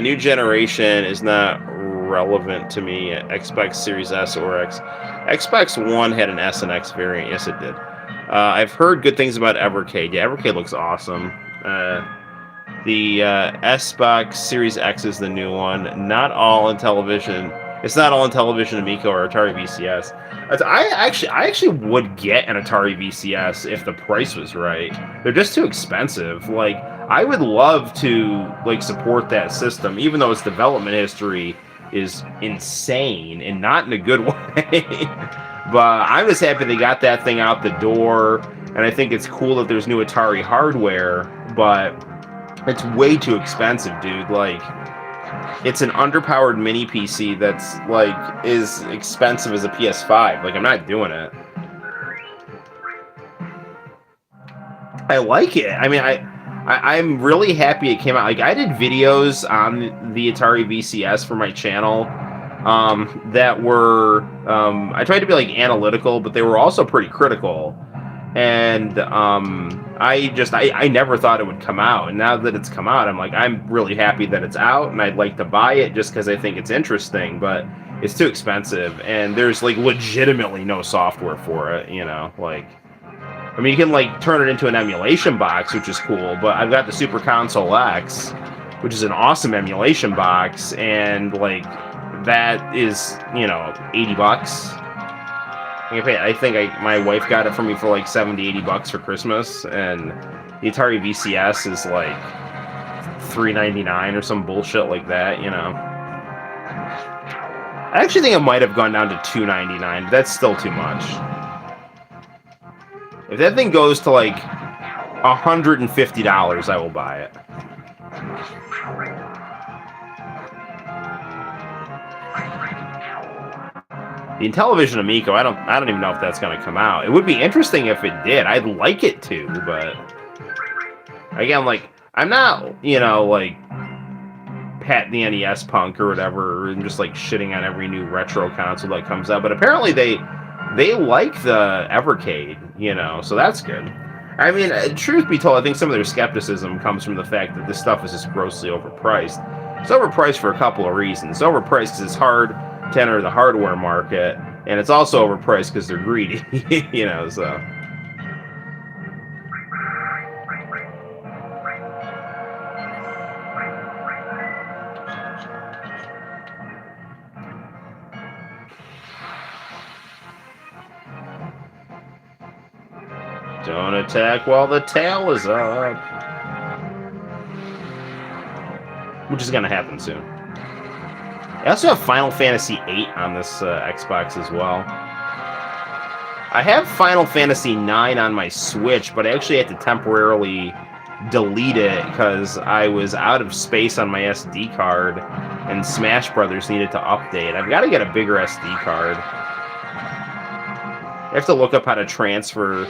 new generation is not relevant to me. Xbox Series S or X. Xbox One had an S and X variant. Yes, it did. I've heard good things about Evercade. Yeah, Evercade looks awesome. The Xbox Series X is the new one. Not all in television. It's not all in television Amico or Atari VCS. I actually would get an Atari VCS if the price was right. They're just too expensive. Like, I would love to support that system, even though its development history is insane and not in a good way. But I'm just happy they got that thing out the door, and I think it's cool that there's new Atari hardware, but it's way too expensive, dude. Like, it's an underpowered mini PC that's is expensive as a PS5. Like, I'm not doing it. I like it. I mean, I'm really happy it came out. Like, I did videos on the Atari VCS for my channel that were I tried to be analytical, but they were also pretty critical. And I never thought it would come out, and now that it's come out, I'm really happy that it's out, and I'd like to buy it just because I think it's interesting, but it's too expensive, and there's legitimately no software for it. You can turn it into an emulation box, which is cool, but I've got the Super Console X, which is an awesome emulation box, and that is $80. I think my wife got it for me for $70-$80 for Christmas, and the Atari VCS is $3.99 or some bullshit like that. I actually think it might have gone down to $2.99, but that's still too much. If that thing goes to $150, I will buy it. The Intellivision Amico, I don't even know if that's going to come out. It would be interesting if it did. I'd like it to, but Again, like, I'm not, you know, like, pat the NES punk or whatever, and just like shitting on every new retro console that comes out. But apparently they like the Evercade, you know, so that's good. I mean, truth be told, I think some of their skepticism comes from the fact that this stuff is just grossly overpriced. It's overpriced for a couple of reasons. It's overpriced because it's hard to enter the hardware market, and it's also overpriced because they're greedy, you know. So. Don't attack while the tail is up. Which is going to happen soon. I also have Final Fantasy VIII on this Xbox as well. I have Final Fantasy IX on my Switch, but I actually had to temporarily delete it because I was out of space on my SD card, and Smash Brothers needed to update. I've got to get a bigger SD card. I have to look up how to transfer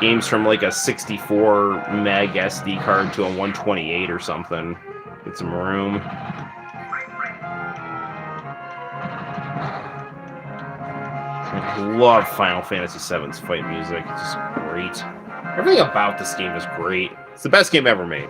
games from like a 64 meg SD card to a 128 or something. Get some room. I love Final Fantasy VII's fight music. It's just great. Everything about this game is great. It's the best game ever made.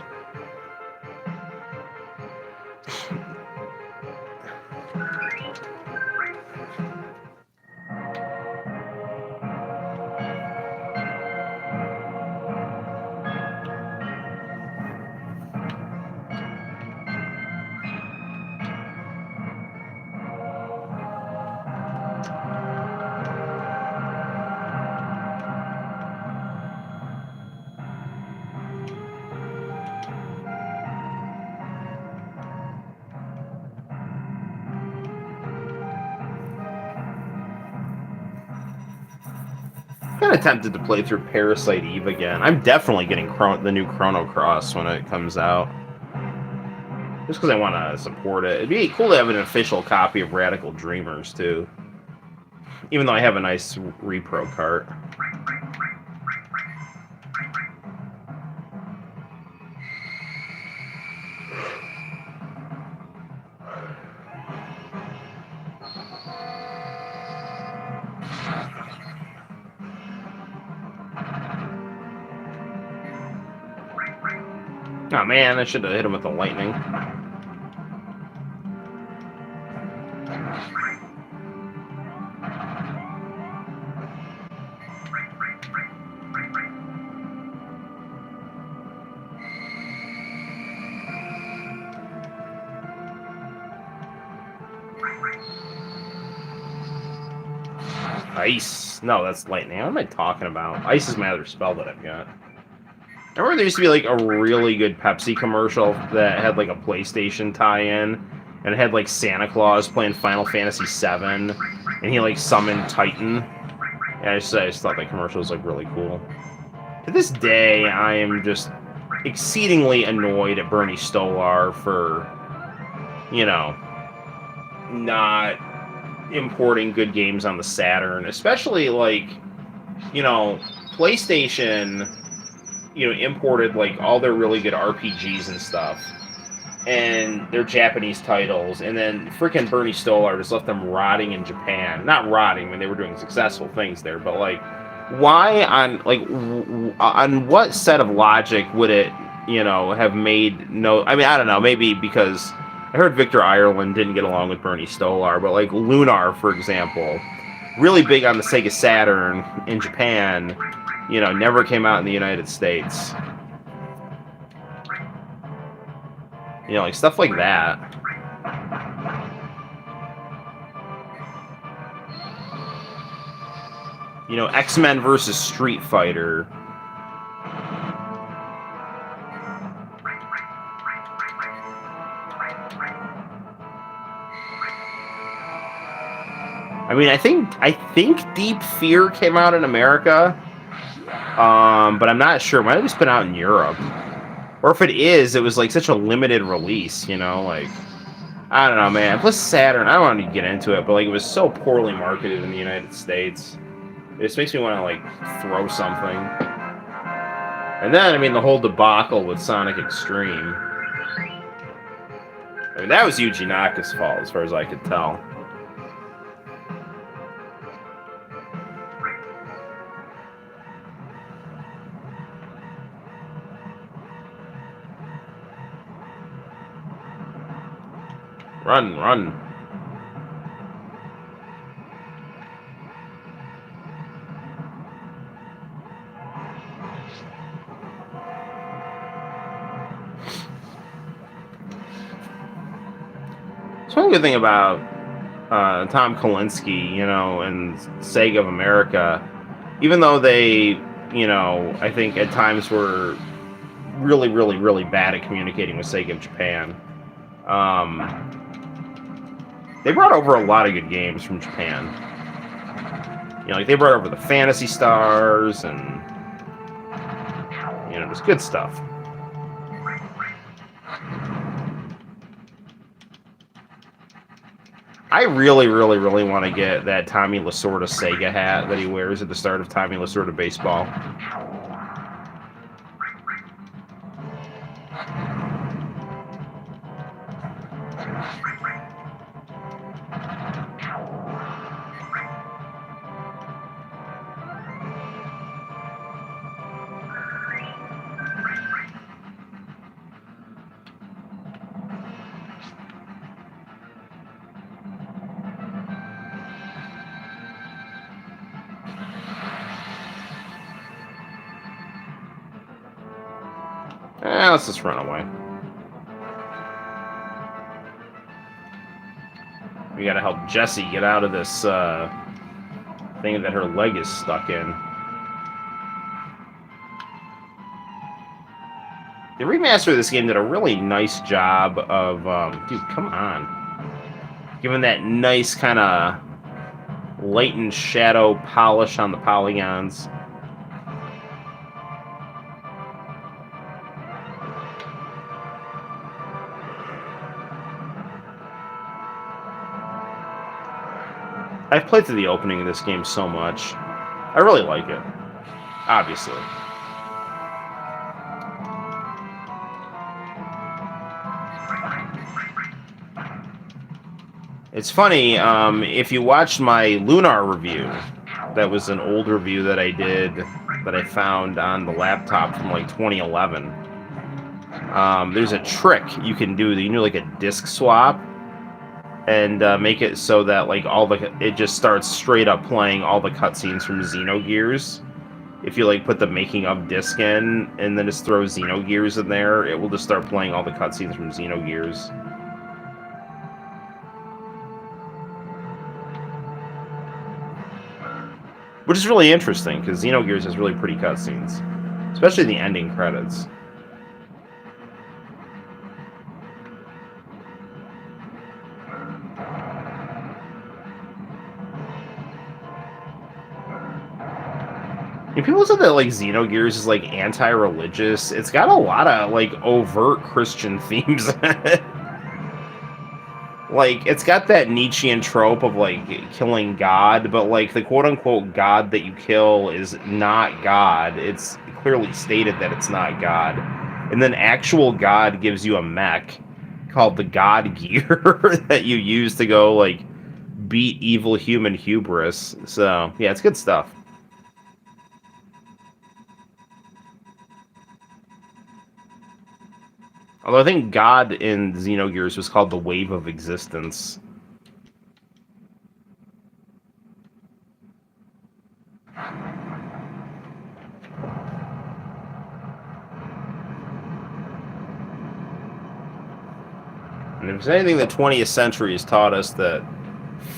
I'm kind of tempted to play through Parasite Eve again. I'm definitely getting the new Chrono Cross when it comes out. Just because I want to support it. It'd be cool to have an official copy of Radical Dreamers, too. Even though I have a nice repro cart. Oh man, I should have hit him with the lightning. Ice. No, that's lightning. What am I talking about? Ice is my other spell that I've got. I remember there used to be like a really good Pepsi commercial that had like a PlayStation tie-in, and it had like Santa Claus playing Final Fantasy VII, and he like summoned Titan. And I just thought that commercial was like really cool. To this day, I am just exceedingly annoyed at Bernie Stolar for, you know, not importing good games on the Saturn, especially like, you know, PlayStation, you know, imported like all their really good RPGs and stuff, and their Japanese titles, and then freaking Bernie Stolar just left them rotting in Japan. Not rotting, I mean, they were doing successful things there, but like, why on what set of logic would it, you know, have made no? I mean, I don't know, maybe because I heard Victor Ireland didn't get along with Bernie Stolar, but like Lunar, for example, really big on the Sega Saturn in Japan, you know, never came out in the United States. You know, like stuff like that. You know, X-Men versus Street Fighter. I mean, I think Deep Fear came out in America, but I'm not sure. It might have just been out in Europe, or if it is, it was like such a limited release. You know, like I don't know, man. Plus Saturn, I don't want to get into it, but like it was so poorly marketed in the United States. It just makes me want to like throw something. And then, I mean, the whole debacle with Sonic Extreme. I mean, that was Yuji Naka's fault, as far as I could tell. Run, run. So one good thing about Tom Kalinske, you know, and Sega of America, even though they, you know, I think at times were really, really, really bad at communicating with Sega of Japan, they brought over a lot of good games from Japan. You know, like they brought over the Phantasy Stars and, you know, just good stuff. I really, really, really want to get that Tommy Lasorda Sega hat that he wears at the start of Tommy Lasorda Baseball. Let's just run away. We gotta help Jessie get out of this thing that her leg is stuck in. The remaster of this game did a really nice job of, dude, come on. Giving that nice kind of lightened shadow polish on the polygons. I've played through the opening of this game so much. I really like it. Obviously. It's funny, if you watched my Lunar review, that was an old review that I did, that I found on the laptop from like 2011. There's a trick you can do. You can do like a disc swap and make it so that like it just starts straight up playing all the cutscenes from Xenogears. If you like put the making of disc in and then just throw Xenogears in there, it will just start playing all the cutscenes from Xenogears. Which is really interesting, because Xenogears has really pretty cutscenes. Especially the ending credits. And people said that like Xenogears is like anti-religious. It's got a lot of like overt Christian themes in it. Like, it's got that Nietzschean trope of like killing God, but like the quote-unquote God that you kill is not God. It's clearly stated that it's not God. And then actual God gives you a mech called the God Gear that you use to go like beat evil human hubris. So yeah, it's good stuff. Although I think God in Xenogears was called the Wave of Existence. And if there's anything the 20th century has taught us, that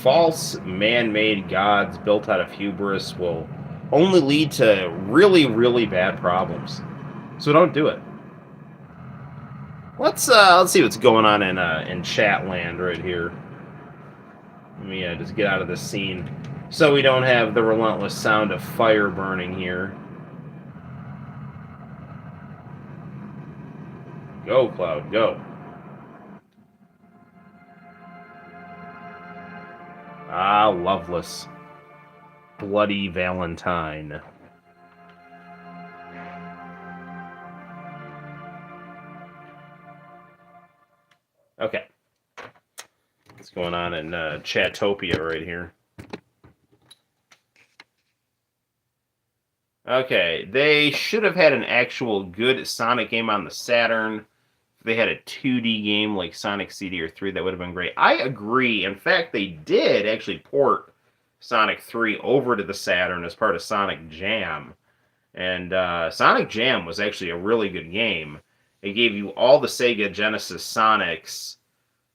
false man-made gods built out of hubris will only lead to really, really bad problems. So don't do it. Let's see what's going on in chat land right here. Let me just get out of this scene so we don't have the relentless sound of fire burning here. Go, Cloud, go. Ah, Loveless. Bloody Valentine. Okay. What's going on in Chatopia right here? Okay, they should have had an actual good Sonic game on the Saturn. If they had a 2D game like Sonic CD or 3, that would have been great. I agree. In fact, they did actually port Sonic 3 over to the Saturn as part of Sonic Jam. And Sonic Jam was actually a really good game. It gave you all the Sega Genesis Sonics,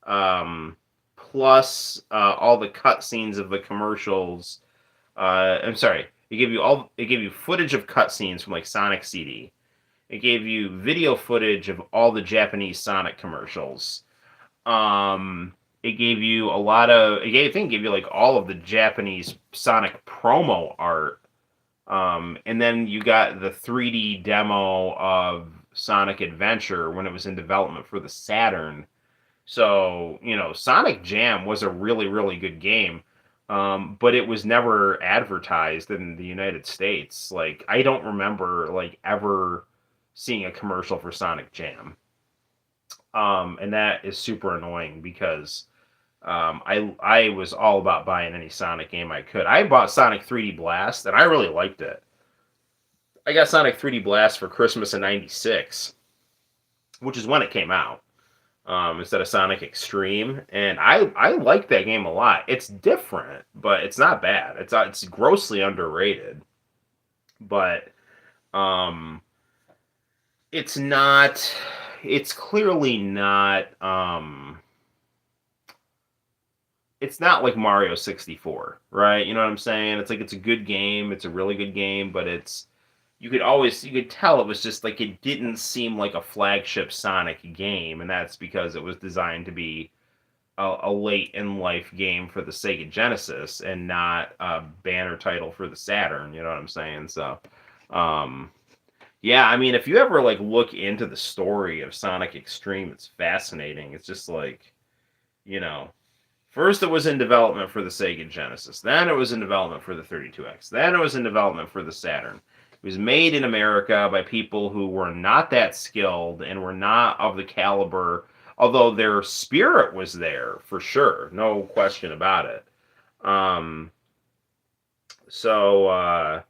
um, plus all the cutscenes of the commercials. I'm sorry. It gave you footage of cutscenes from like Sonic CD. It gave you video footage of all the Japanese Sonic commercials. It gave you a lot of. I think it gave you like all of the Japanese Sonic promo art. And then you got the 3D demo of Sonic Adventure when it was in development for the Saturn. So, Sonic Jam was a really, really good game. But it was never advertised in the United States. Like, I don't remember, like, ever seeing a commercial for Sonic Jam. And that is super annoying because I was all about buying any Sonic game I could. I bought Sonic 3D Blast, and I really liked it. I got Sonic 3D Blast for Christmas in '96, which is when it came out, instead of Sonic Extreme, and I like that game a lot. It's different, but it's not bad. It's grossly underrated, but um, it's not. It's clearly not. It's not like Mario 64, right? You know what I'm saying? It's like it's a good game. It's a really good game, but you could tell it was just like it didn't seem like a flagship Sonic game, and that's because it was designed to be a late in life game for the Sega Genesis and not a banner title for the Saturn. You know what I'm saying? So, um, yeah, I mean, if you ever like look into the story of Sonic Extreme, it's fascinating. It's just like, you know, first it was in development for the Sega Genesis, then it was in development for the 32X, then it was in development for the Saturn. It was made in America by people who were not that skilled and were not of the caliber, although their spirit was there for sure, no question about it. Um, so,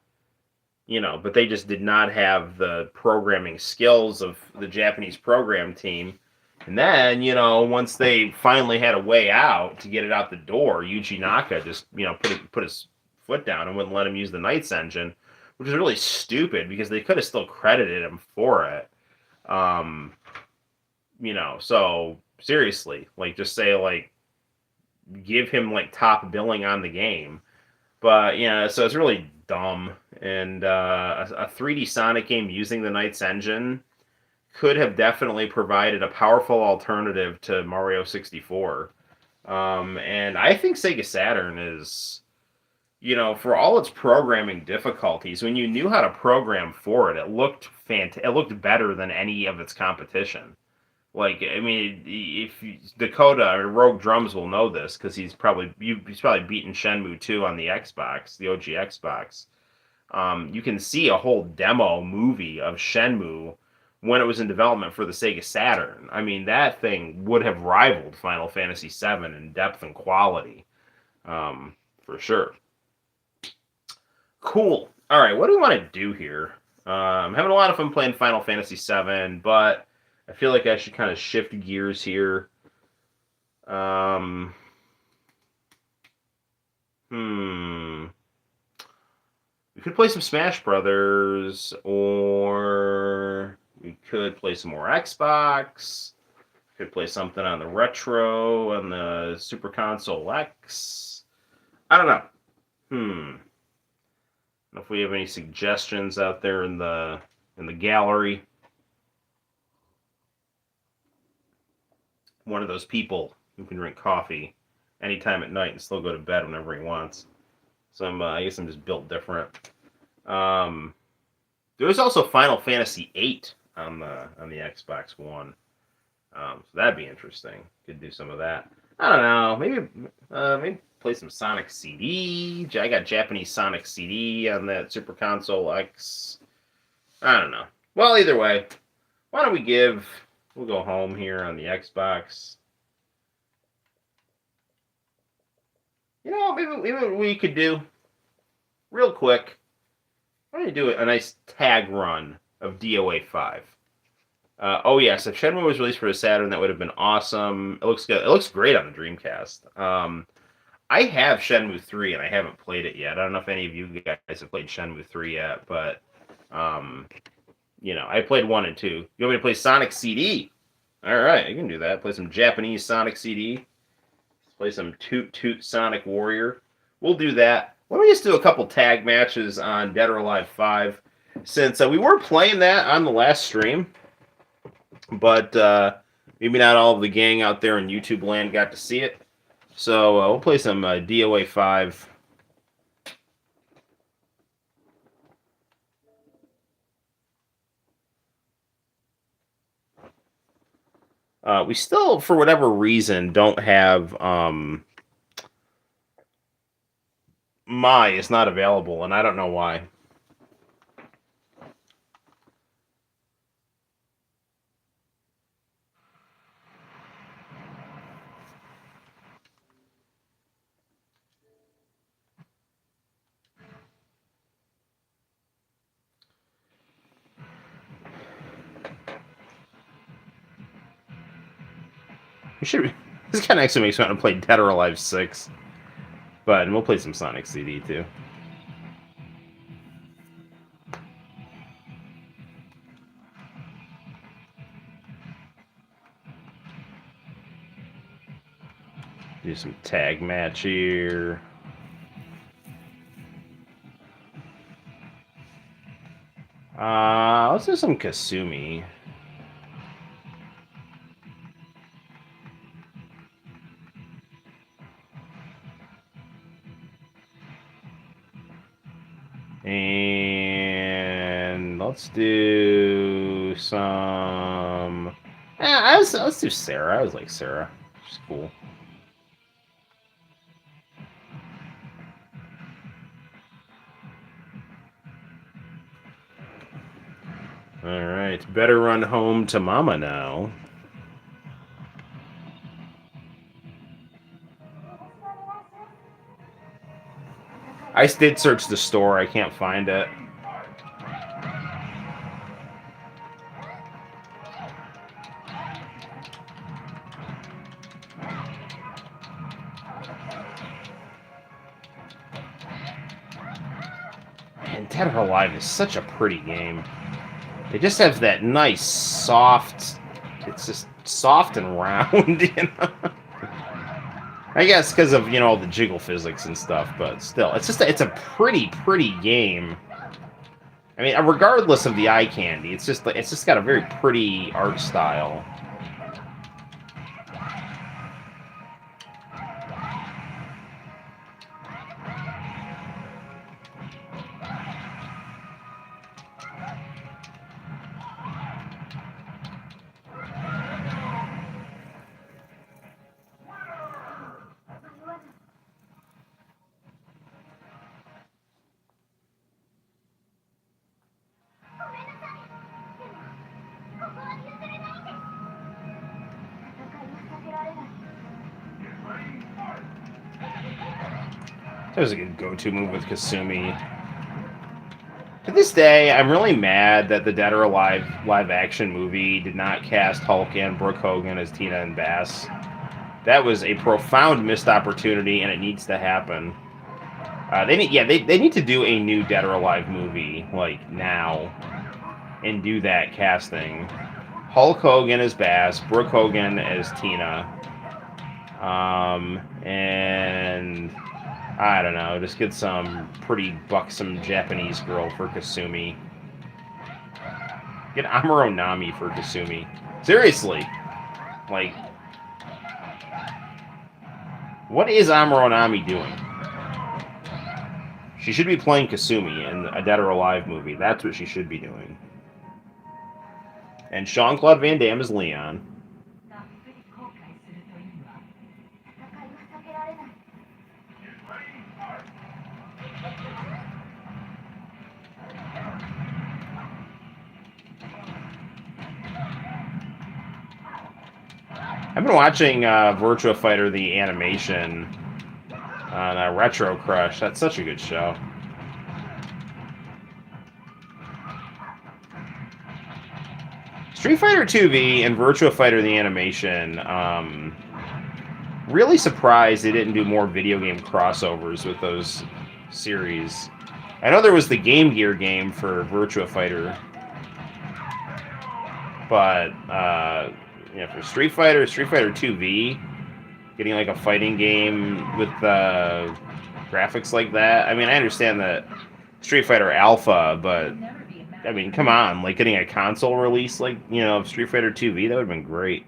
but they just did not have the programming skills of the Japanese program team. And then, once they finally had a way out to get it out the door, Yuji Naka just, put his foot down and wouldn't let him use the Knights engine, which is really stupid because they could have still credited him for it. Um, so seriously, like just say like give him like top billing on the game. But so it's really dumb. And a 3D Sonic game using the Knights engine could have definitely provided a powerful alternative to Mario 64. And I think Sega Saturn is, for all its programming difficulties, when you knew how to program for it, it looked it looked better than any of its competition. Like, I mean, if Dakota or Rogue Drums will know this because he's probably beaten Shenmue 2 on the Xbox, the OG Xbox. You can see a whole demo movie of Shenmue when it was in development for the Sega Saturn. I mean, that thing would have rivaled Final Fantasy VII in depth and quality, for sure. Cool. All right, what do we want to do here? I'm having a lot of fun playing Final Fantasy VII, but I feel like I should kind of shift gears here. We could play some Smash Brothers, or we could play some more Xbox. Could play something on the Retro, on the Super Console X. I don't know. I don't know if we have any suggestions out there in the gallery. One of those people who can drink coffee anytime at night and still go to bed whenever he wants. So I guess I'm just built different. There's also Final Fantasy VIII on the Xbox One. So that'd be interesting. Could do some of that. I don't know. Maybe play some Sonic CD. I got Japanese Sonic CD on that Super Console X. I don't know. Well, either way, why don't we'll go home here on the Xbox. maybe what we could do real quick. Why don't you do a nice tag run of DOA 5? Oh yes, if Shenmue was released for the Saturn, that would have been awesome. It looks good. It looks great on the Dreamcast. I have Shenmue 3 and I haven't played it yet. I don't know if any of you guys have played Shenmue 3 yet, but I played 1 and 2. You want me to play Sonic CD? All right, you can do that. Play some Japanese Sonic CD. Play some Toot Toot Sonic Warrior. We'll do that. Let me just do a couple tag matches on Dead or Alive 5, since we were playing that on the last stream, but maybe not all of the gang out there in YouTube land got to see it. So we'll play some DOA 5. We still, for whatever reason, don't have Mai is not available, and I don't know why. We should. This kind of actually makes me want to play Dead or Alive 6, but we'll play some Sonic CD too. Do some tag match here. Let's do some Kasumi. And let's do some. Let's do Sarah. I was like Sarah. She's cool. All right, better run home to mama now. I did search the store. I can't find it. And Dead or Alive is such a pretty game. It just has that nice, soft... It's just soft and round, you know? I guess because of, all the jiggle physics and stuff, but still. It's a pretty game. I mean, regardless of the eye candy, it's just got a very pretty art style. That was a good go-to move with Kasumi. To this day, I'm really mad that the Dead or Alive live-action movie did not cast Hulk and Brooke Hogan as Tina and Bass. That was a profound missed opportunity, and it needs to happen. They need to do a new Dead or Alive movie, like, now, and do that casting. Hulk Hogan as Bass, Brooke Hogan as Tina, and... I don't know, just get some pretty buxom Japanese girl for Kasumi. Get Amuro Nami for Kasumi. Seriously. Like, what is Amuro Nami doing? She should be playing Kasumi in a Dead or Alive movie. That's what she should be doing. And Jean-Claude Van Damme is Leon. I've been watching Virtua Fighter, the animation. on Retro Crush. That's such a good show. Street Fighter 2V and Virtua Fighter the animation. Really surprised they didn't do more video game crossovers with those series. I know there was the Game Gear game for Virtua Fighter, but for Street Fighter 2V, getting like a fighting game with graphics like that. I mean, I understand that Street Fighter Alpha, but I mean, come on, like getting a console release like of Street Fighter 2V, that would have been great.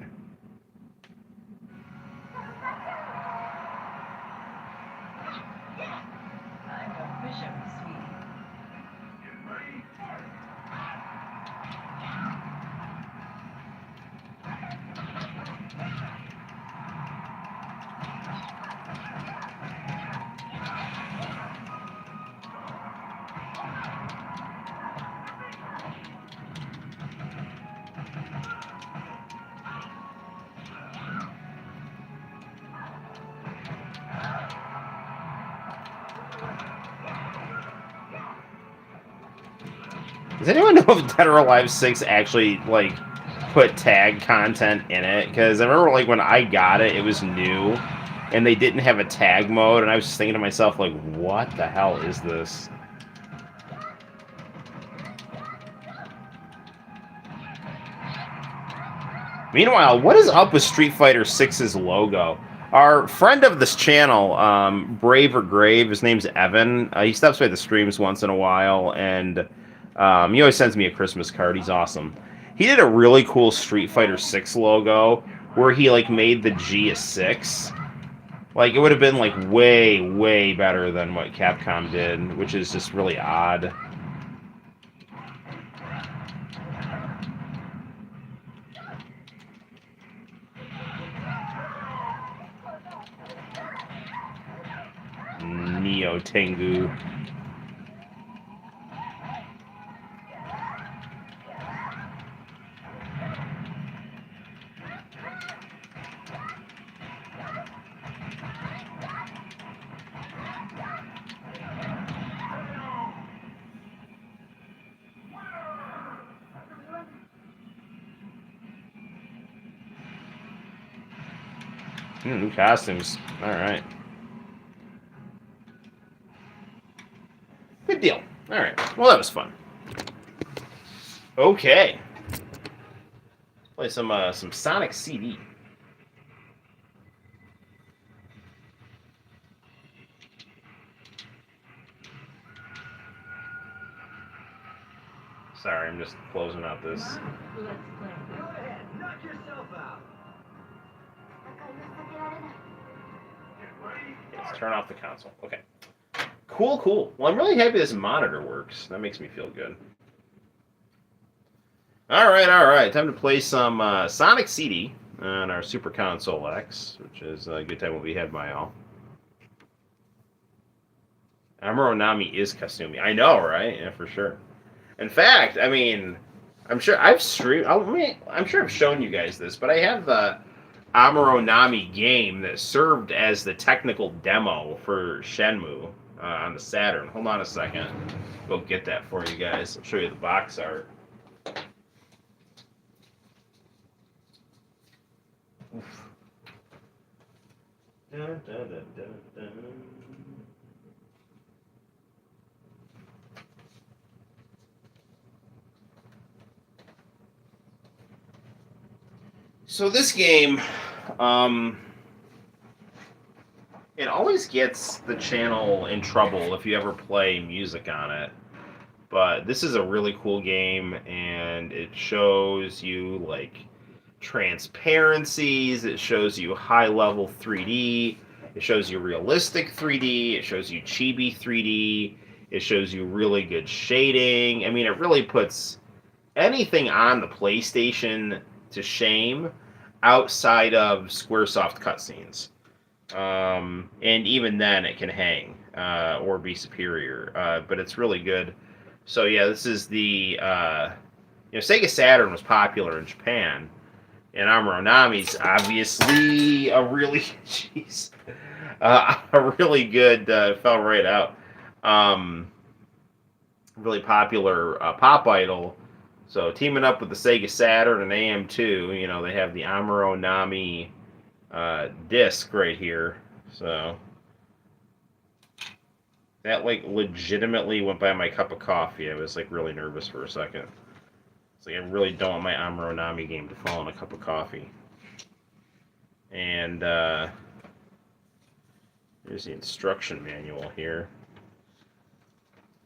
Does anyone know if Dead or Alive 6 actually, like, put tag content in it? Because I remember, like, when I got it, it was new, and they didn't have a tag mode, and I was just thinking to myself, like, what the hell is this? Meanwhile, what is up with Street Fighter 6's logo? Our friend of this channel, Brave or Grave, his name's Evan. He stops by the streams once in a while, and he always sends me a Christmas card. He's awesome. He did a really cool Street Fighter 6 logo where he like made the G a 6. Like it would have been like way, way better than what Capcom did, which is just really odd. Neo Tengu. New costumes. All right. Good deal. All right. Well, that was fun. Okay. Play some Sonic CD. Sorry, I'm just closing out this. Let's play. Go ahead, knock yourself out. Let's turn off the console. Okay. Cool, cool. Well, I'm really happy this monitor works. That makes me feel good. All right. Time to play some Sonic CD on our Super Console X, which is a good time will be had by all. Amuro Nami is Kasumi. I know, right? Yeah, for sure. In fact, I mean, I'm sure I've streamed. I'm sure I've shown you guys this, but I have the Amuro Nami game that served as the technical demo for Shenmue on the Saturn. Hold on a second. Go get that for you guys. I'll show you the box art. Oof. Dun, dun, dun, dun, dun. So this game, it always gets the channel in trouble if you ever play music on it. But this is a really cool game, and it shows you like transparencies, it shows you high-level 3D, it shows you realistic 3D, it shows you chibi 3D, it shows you really good shading. I mean, it really puts anything on the PlayStation to shame outside of Squaresoft cutscenes. And even then it can hang or be superior, but it's really good. So yeah, this is the Sega Saturn was popular in Japan, and Amuro Nami's obviously a really A really good, fell right out. Um, Really popular pop idol. So teaming up with the Sega Saturn and AM2, they have the Amuro Nami disc right here. So that like legitimately went by my cup of coffee. I was like really nervous for a second. It's like I really don't want my Amuro Nami game to fall in a cup of coffee. And here's the instruction manual here.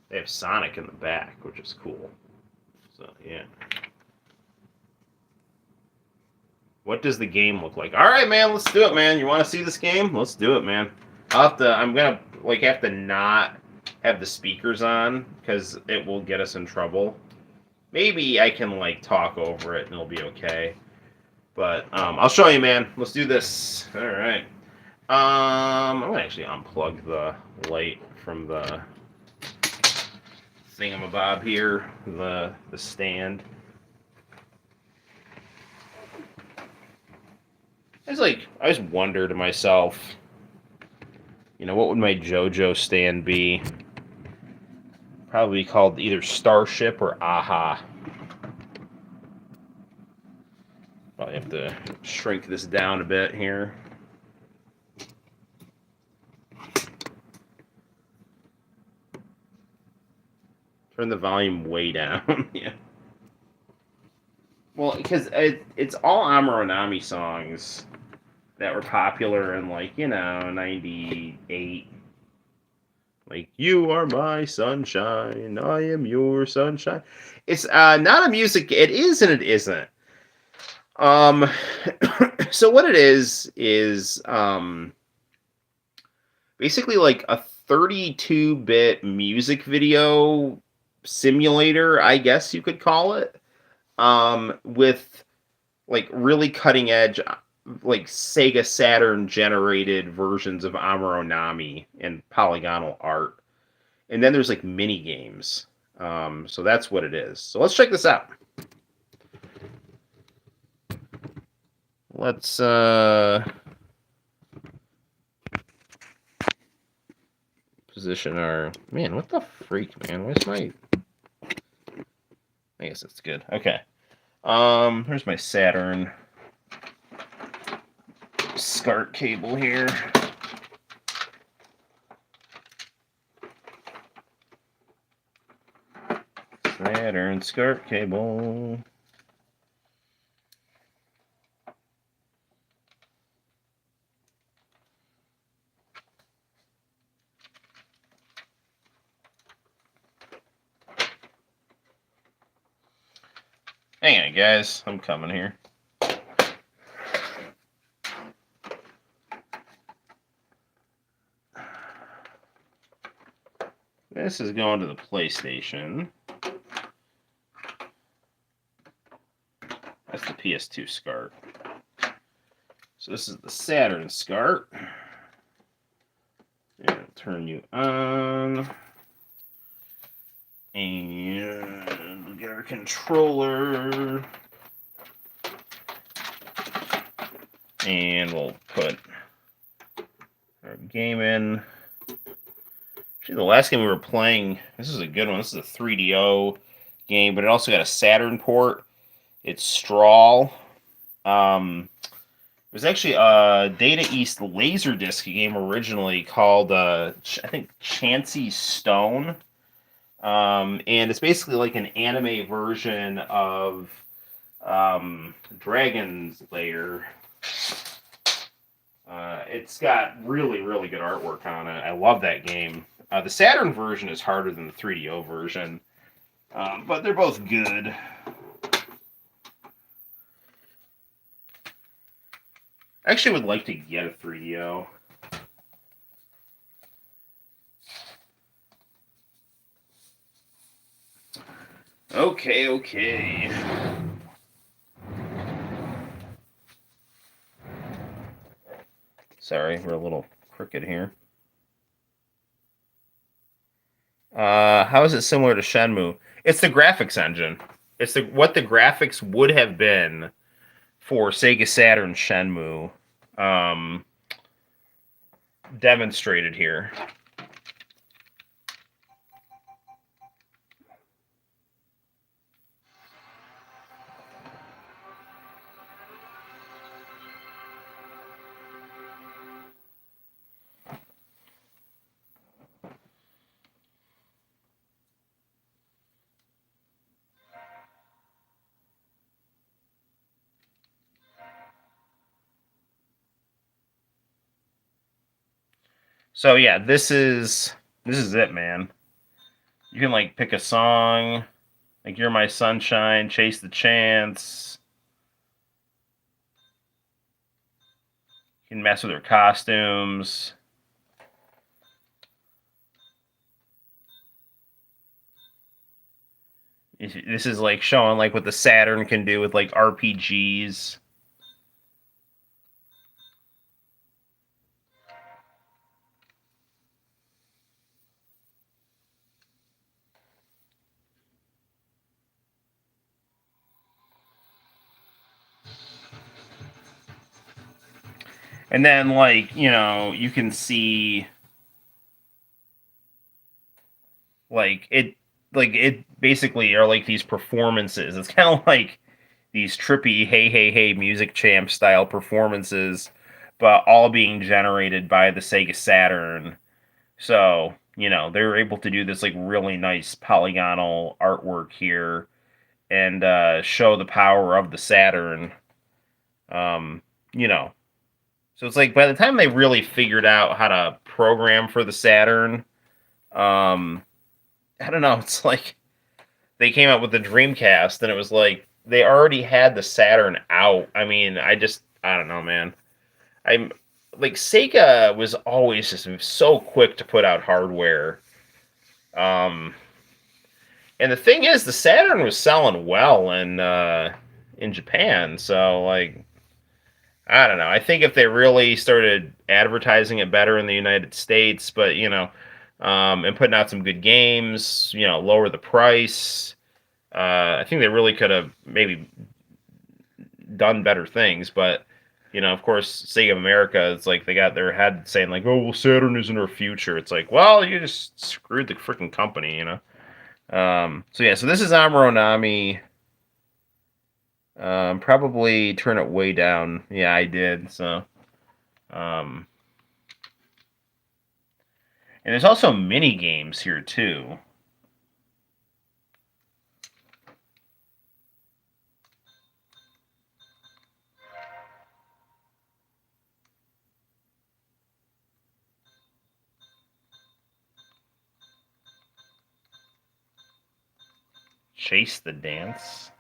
They have Sonic in the back, which is cool. So yeah. What does the game look like? All right, man, let's do it, man. You want to see this game? Let's do it, man. I'm gonna like have to not have the speakers on because it will get us in trouble. Maybe I can like talk over it and it'll be okay. But I'll show you, man. Let's do this. All right. I'm gonna actually unplug the light from the thingamabob here, the stand. I always wonder to myself, what would my JoJo stand be? Probably called either Starship or Aha. Probably have to shrink this down a bit here. Turn the volume way down. Yeah. Well, because it's all Amuro Nami songs that were popular in 98. Like, you are my sunshine, I am your sunshine. It's not a music, it is and it isn't. So what it is basically like a 32-bit music video simulator, I guess you could call it, with like really cutting edge, like Sega Saturn generated versions of Amuro Nami and polygonal art. And then there's like mini games. So that's what it is. So let's check this out. Let's position our man. What the freak, man? Where's my? I guess it's good. Okay. Here's my Saturn SCART cable here. Saturn SCART cable. Hang on, guys. I'm coming here. This is going to the PlayStation. That's the PS2 SCART. So this is the Saturn SCART. And turn you on. And we'll get our controller. And we'll put our game in. Actually, the last game we were playing, this is a good one. This is a 3DO game, but it also got a Saturn port. It's Strawl. It was actually a Data East Laserdisc game originally called, I think, Chancy Stone. And it's basically like an anime version of Dragon's Lair. It's got really, really good artwork on it. I love that game. The Saturn version is harder than the 3DO version, but they're both good. I actually would like to get a 3DO. Okay. Sorry, we're a little crooked here. How is it similar to Shenmue? It's the graphics engine. It's what the graphics would have been for Sega Saturn Shenmue. demonstrated here. So yeah, this is it, man. You can like pick a song, like "You're My Sunshine," "Chase the Chance." You can mess with their costumes. This is like showing like what the Saturn can do with like RPGs. And then like, you can see like it basically are like these performances. It's kind of like these trippy hey music champ style performances, but all being generated by the Sega Saturn. So, they were able to do this like really nice polygonal artwork here and show the power of the Saturn. Um, you know. So it's like by the time they really figured out how to program for the Saturn, um, I don't know, it's like they came out with the Dreamcast and it was like they already had the Saturn out. I mean, I don't know, man. I'm like Sega was always just so quick to put out hardware. Um, and the thing is, the Saturn was selling well in Japan. So like, I don't know. I think if they really started advertising it better in the United States, but and putting out some good games, lower the price. I think they really could have maybe done better things, but of course, Sega America, it's like they got their head saying like, "Oh, well, Saturn isn't our future." It's like, well, you just screwed the freaking company. So yeah, so this is Amuro Nami. Probably turn it way down. Yeah, I did. So, um, and there's also mini games here too. Chase the Dance.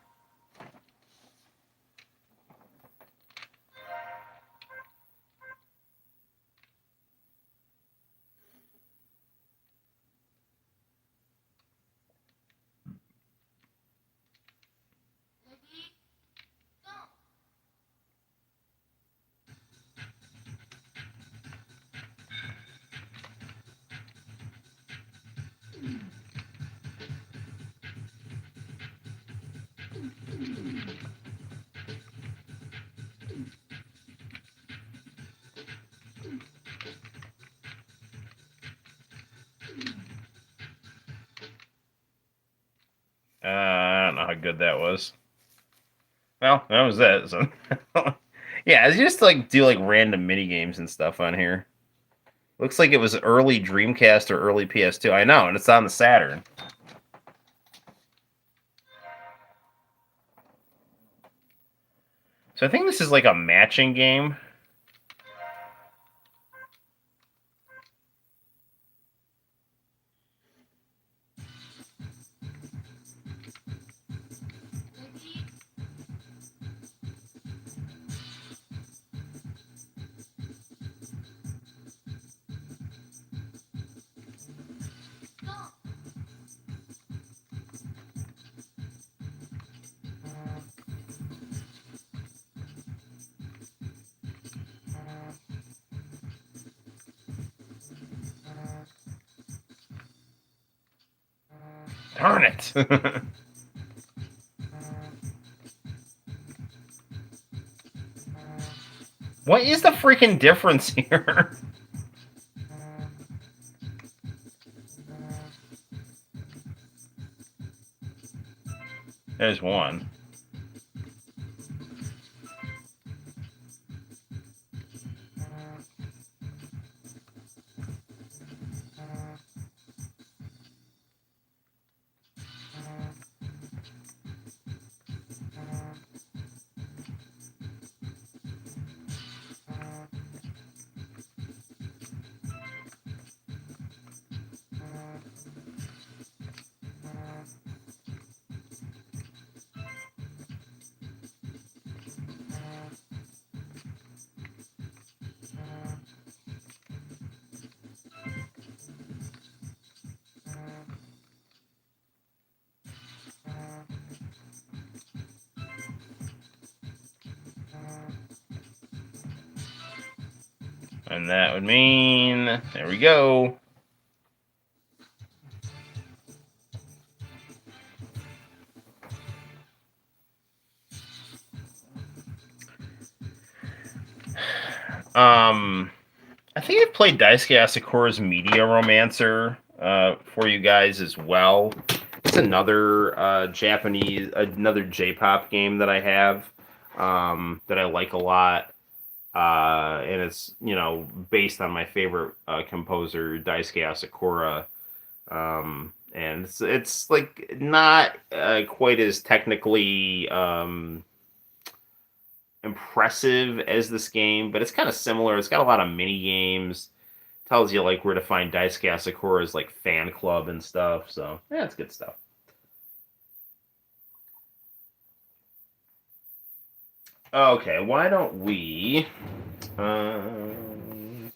I don't know how good that was. Well, that was it. So. Yeah, it's just like do like random mini games and stuff on here. Looks like it was early Dreamcast or early PS2. I know, and it's on the Saturn. So I think this is like a matching game. Darn it. What is the freaking difference here? There's one. And that would mean, there we go. I think I've played Daisuke Asakura's Media Romancer for you guys as well. It's another another J-pop game that I have that I like a lot. And it's, based on my favorite composer, Daisuke Asakura. And it's like not quite as technically impressive as this game, but it's kind of similar. It's got a lot of mini games. Tells you like where to find Daisuke Asakura's like fan club and stuff. So yeah, it's good stuff. Okay, why don't we move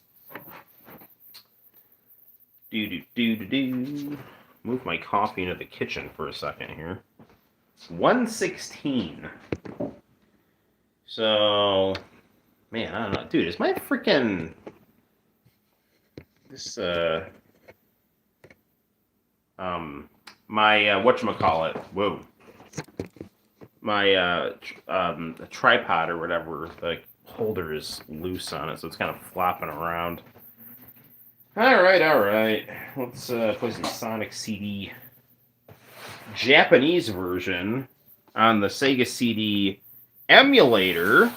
my coffee into the kitchen for a second here. 116. So, man, I don't know, dude. Is my freaking this my whatchamacallit? Whoa. My tripod or whatever, the holder is loose on it, so it's kind of flopping around. All right. Let's play some Sonic CD Japanese version on the Sega CD emulator,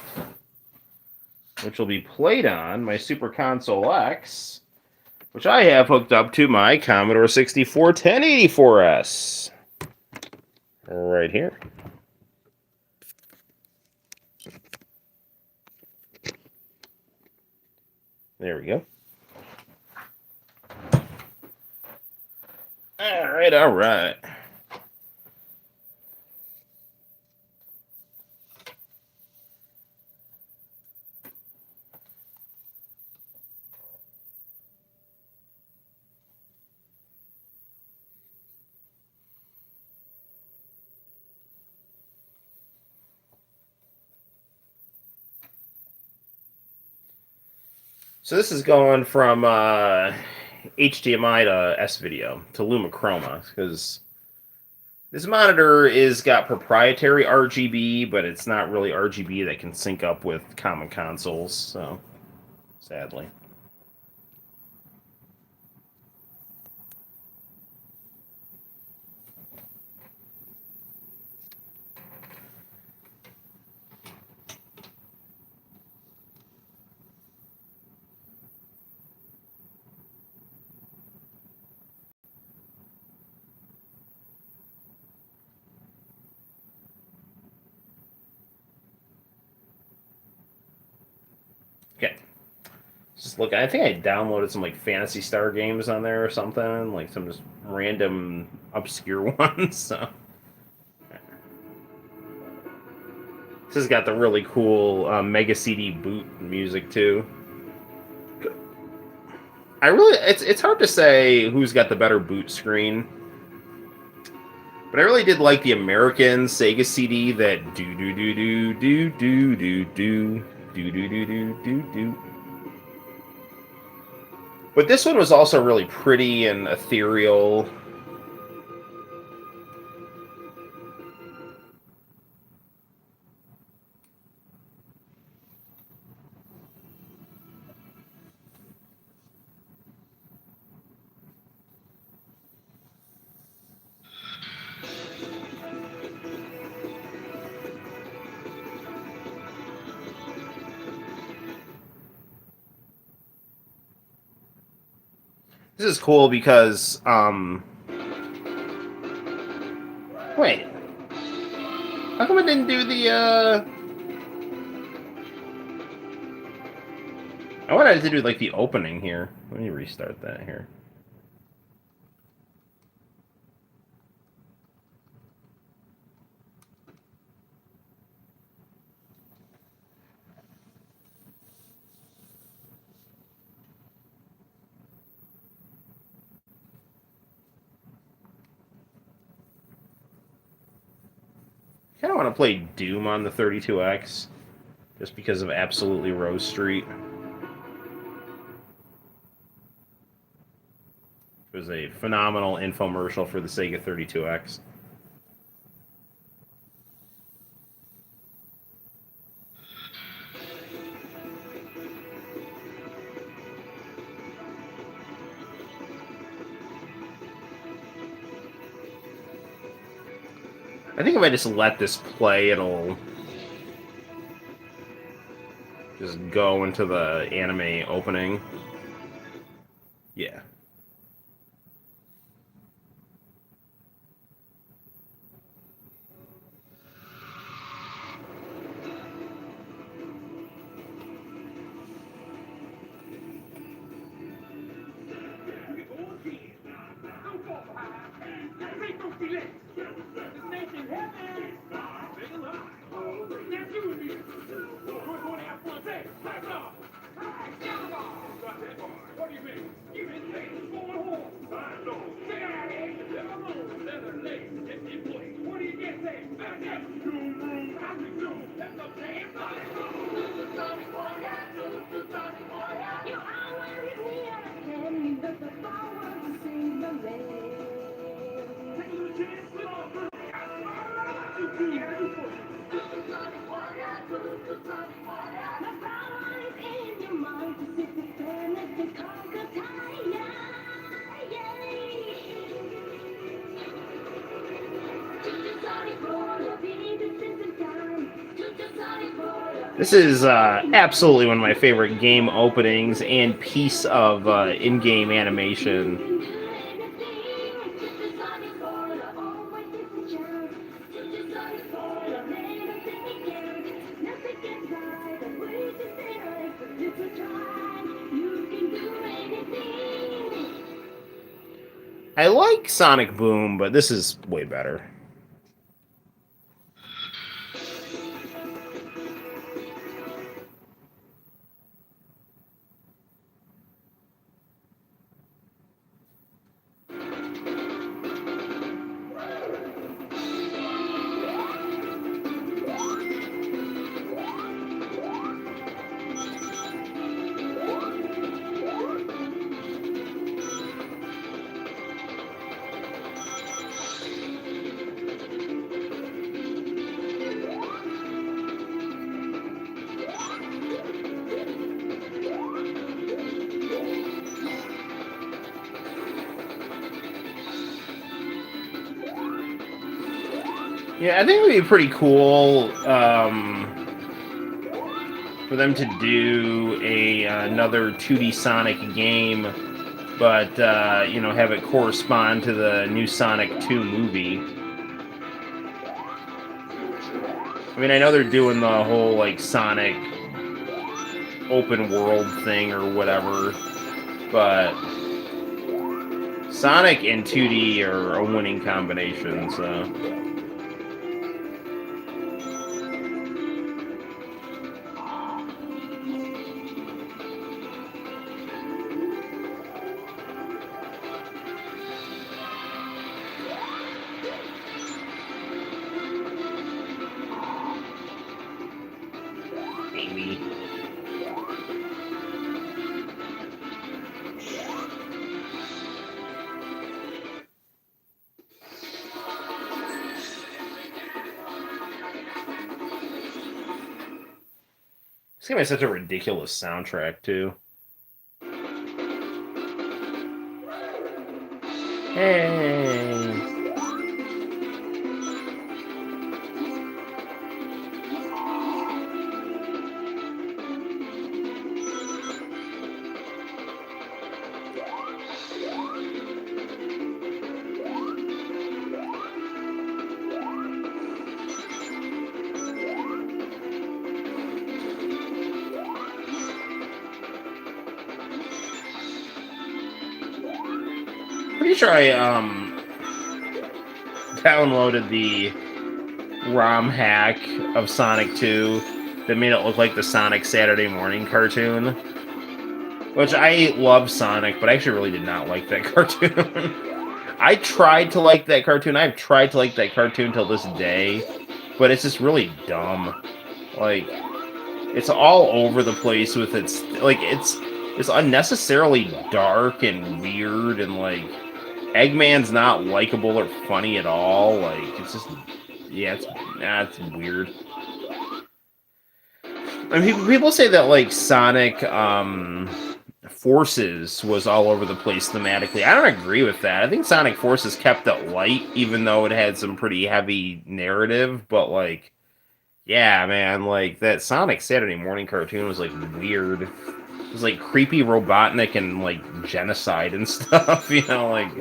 which will be played on my Super Console X, which I have hooked up to my Commodore 64 1084S. Right here. There we go. All right. So this is going from HDMI to S-Video to Lumichroma, because this monitor is got proprietary RGB, but it's not really RGB that can sync up with common consoles, so sadly. Okay. Just look, I think I downloaded some like Fantasy Star games on there or something, like some just random obscure ones. So this has got the really cool Mega CD boot music too. It's hard to say who's got the better boot screen, but I really did like the American Sega CD that do do do do do do do do do do do do do do. But this one was also really pretty and ethereal. This is cool because wait, how come I didn't do the I wanted to do like the opening here. Let me restart that here. I kind of want to play Doom on the 32X just because of Absolutely Rose Street. It was a phenomenal infomercial for the Sega 32X. I think if I just let this play, it'll just go into the anime opening. Yeah. This is absolutely one of my favorite game openings and piece of in-game animation. I like Sonic Boom, but this is way better. Yeah, I think it would be pretty cool for them to do another 2D Sonic game, but have it correspond to the new Sonic 2 movie. I mean, I know they're doing the whole like Sonic open world thing or whatever, but Sonic and 2D are a winning combination, so. Amy. This game has such a ridiculous soundtrack, too. Hey. Pretty sure I downloaded the ROM hack of Sonic 2 that made it look like the Sonic Saturday morning cartoon. Which I love Sonic, but I actually really did not like that cartoon. I tried to like that cartoon. I've tried to like that cartoon till this day, but it's just really dumb. Like, it's all over the place with its like it's unnecessarily dark and weird, and like Eggman's not likable or funny at all. Like, it's just, yeah, it's weird. I mean, people say that like Sonic Forces was all over the place thematically. I don't agree with that. I think Sonic Forces kept it light, even though it had some pretty heavy narrative. But like, yeah, man, like that Sonic Saturday morning cartoon was like weird. It was like creepy Robotnik and like genocide and stuff, you know, like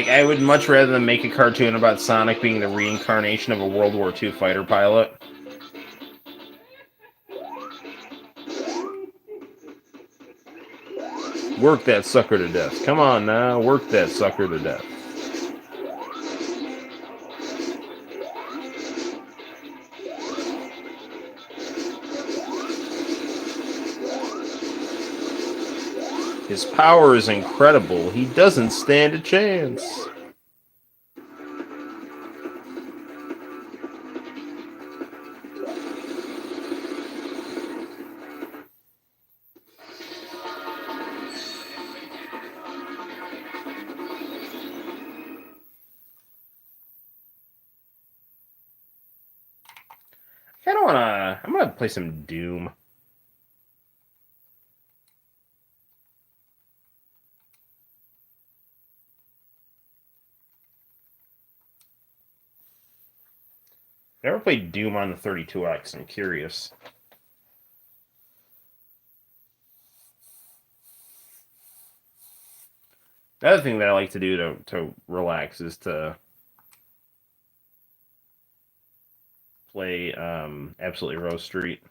I would much rather than make a cartoon about Sonic being the reincarnation of a World War II fighter pilot. Work that sucker to death. Come on now, work that sucker to death. His power is incredible. He doesn't stand a chance. I don't wanna. I'm gonna play some Doom. Never played Doom on the 32X. I'm curious. The other thing that I like to do to relax is to play Absolutely Rose Street.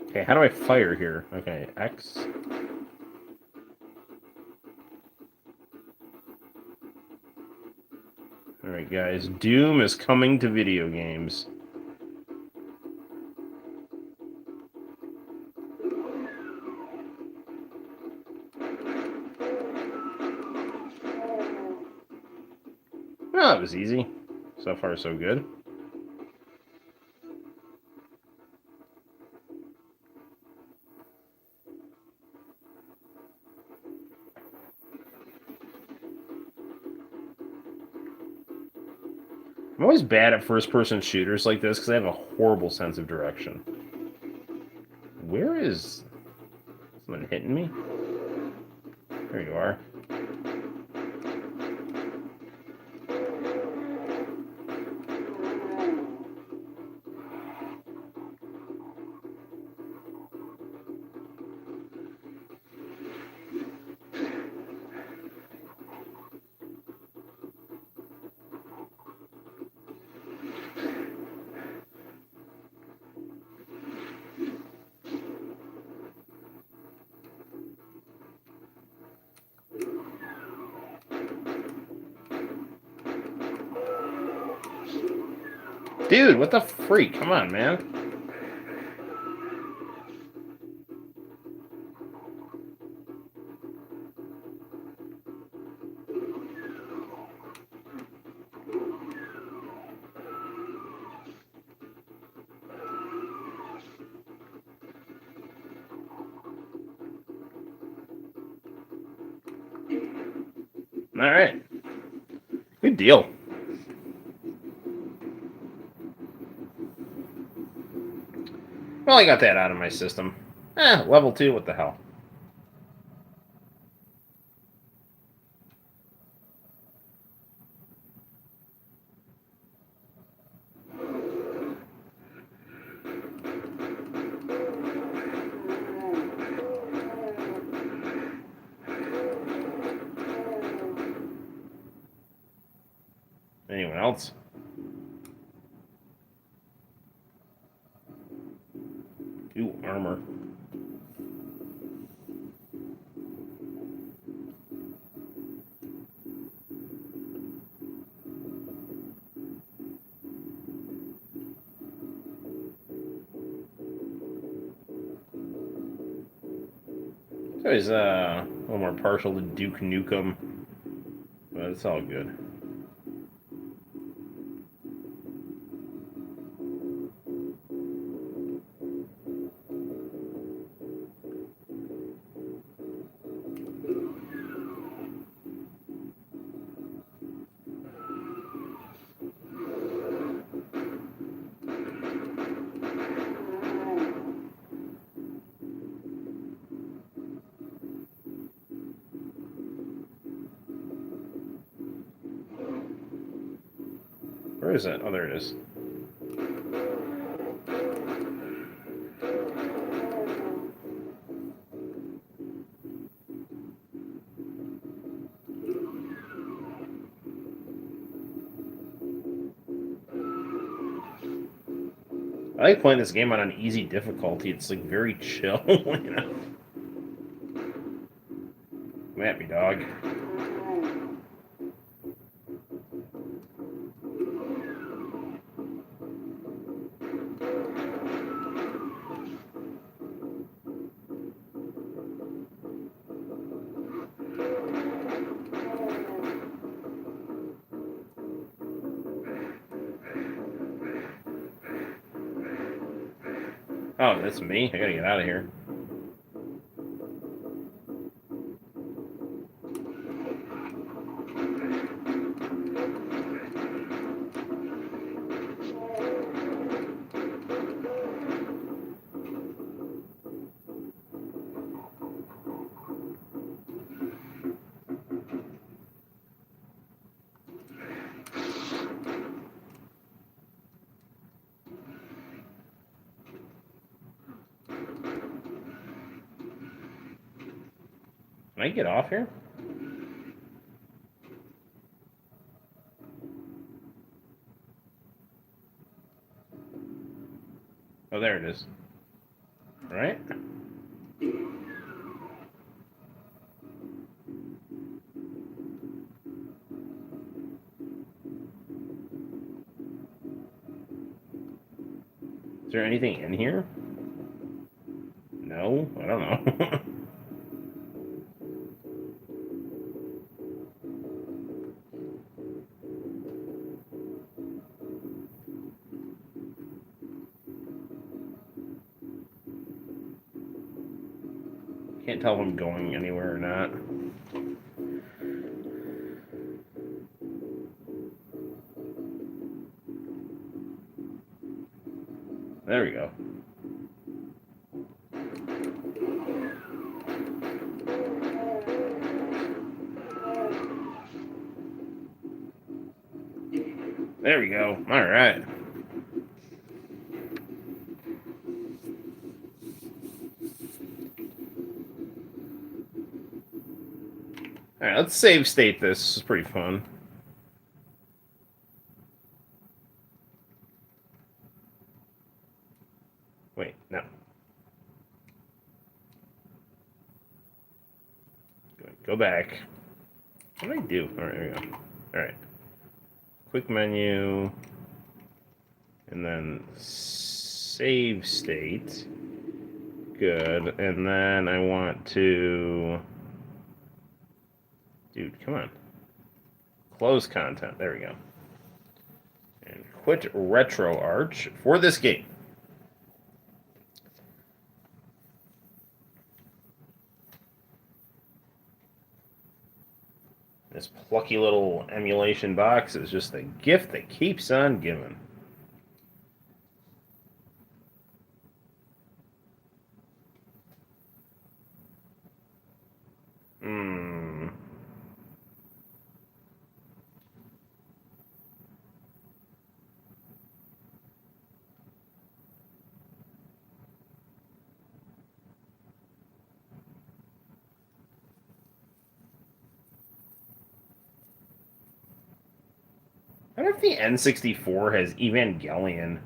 Okay, how do I fire here? Okay, X. Alright, guys. Doom is coming to video games. Well, that was easy. So far, so good. I'm always bad at first-person shooters like this because I have a horrible sense of direction. Where is someone hitting me? There you are. Dude, what the freak? Come on, man. All right. Good deal. Well, I got that out of my system. Level 2, what the hell? Anyone else? Ooh, armor. So he's a little more partial to Duke Nukem, but it's all good. Where is it? Oh, there it is. I like playing this game on an easy difficulty. It's like very chill, you know. Come at me, dog. Oh, that's me? I gotta get out of here. Can I get off here? Oh, there it is. Right? Is there anything in here? No? I don't know. Can't tell if I'm going anywhere or not. There we go. There we go. All right. All right, let's save state this. This is pretty fun. Wait, no. Go back. What did I do? All right, there we go. All right. Quick menu. And then save state. Good. And then I want to... Dude, come on. Close content. There we go. And quit RetroArch for this game. This plucky little emulation box is just a gift that keeps on giving. Hmm. I wonder if the N64 has Evangelion.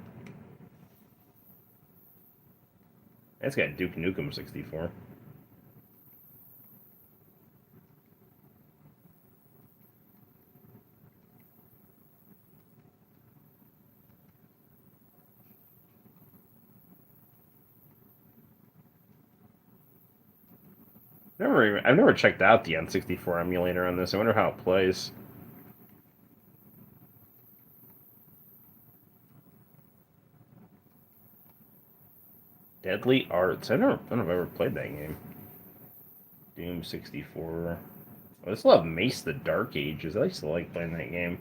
That's got Duke Nukem 64. I've never checked out the N64 emulator on this. I wonder how it plays. Deadly Arts. I don't know if I've ever played that game. Doom 64. I just love Mace the Dark Ages. I used to like playing that game.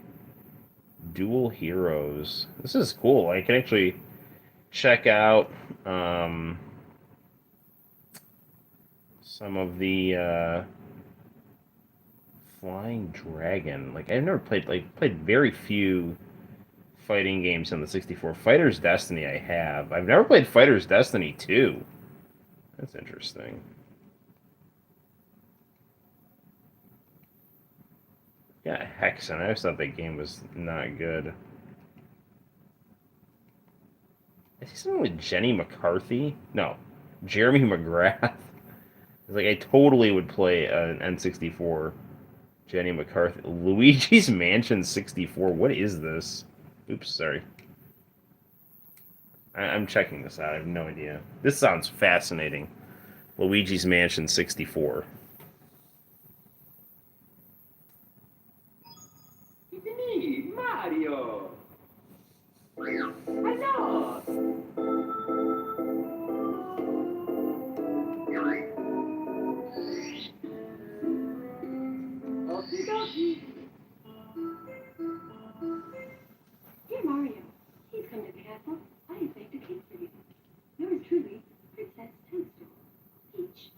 Dual Heroes. This is cool. I can actually check out some of the Flying Dragon. Like I've never played very few fighting games on the 64. Fighter's Destiny I have. I've never played Fighter's Destiny 2. That's interesting. Yeah, Hexen. I always thought that game was not good. I see something with Jenny McCarthy. No, Jeremy McGrath. It's like I totally would play an N64 Jenny McCarthy. Luigi's Mansion 64. What is this? Oops, sorry. I'm checking this out. I have no idea. This sounds fascinating. Luigi's Mansion 64. It's me, Mario. Hello. Okie dokie. Dear Mario, please come to the castle. I have baked a cake for you. Yours truly, Princess Toadstool. Peach.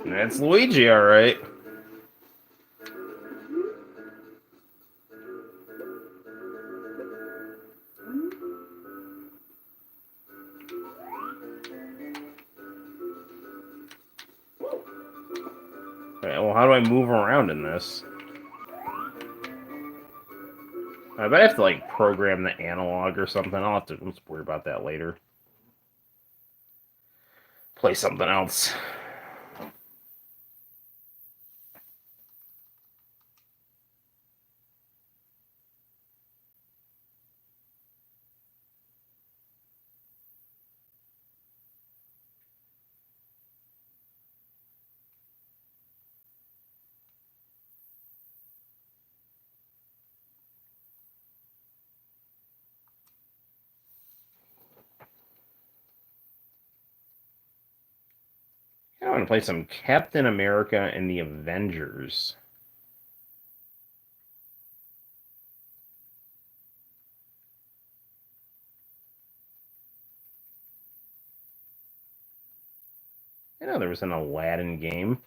That's Luigi, all right. Okay, well, how do I move around in this? I bet I have to like program the analog or something. I'll have to let's worry about that later. Play something else. I want to play some Captain America and the Avengers. I know there was an Aladdin game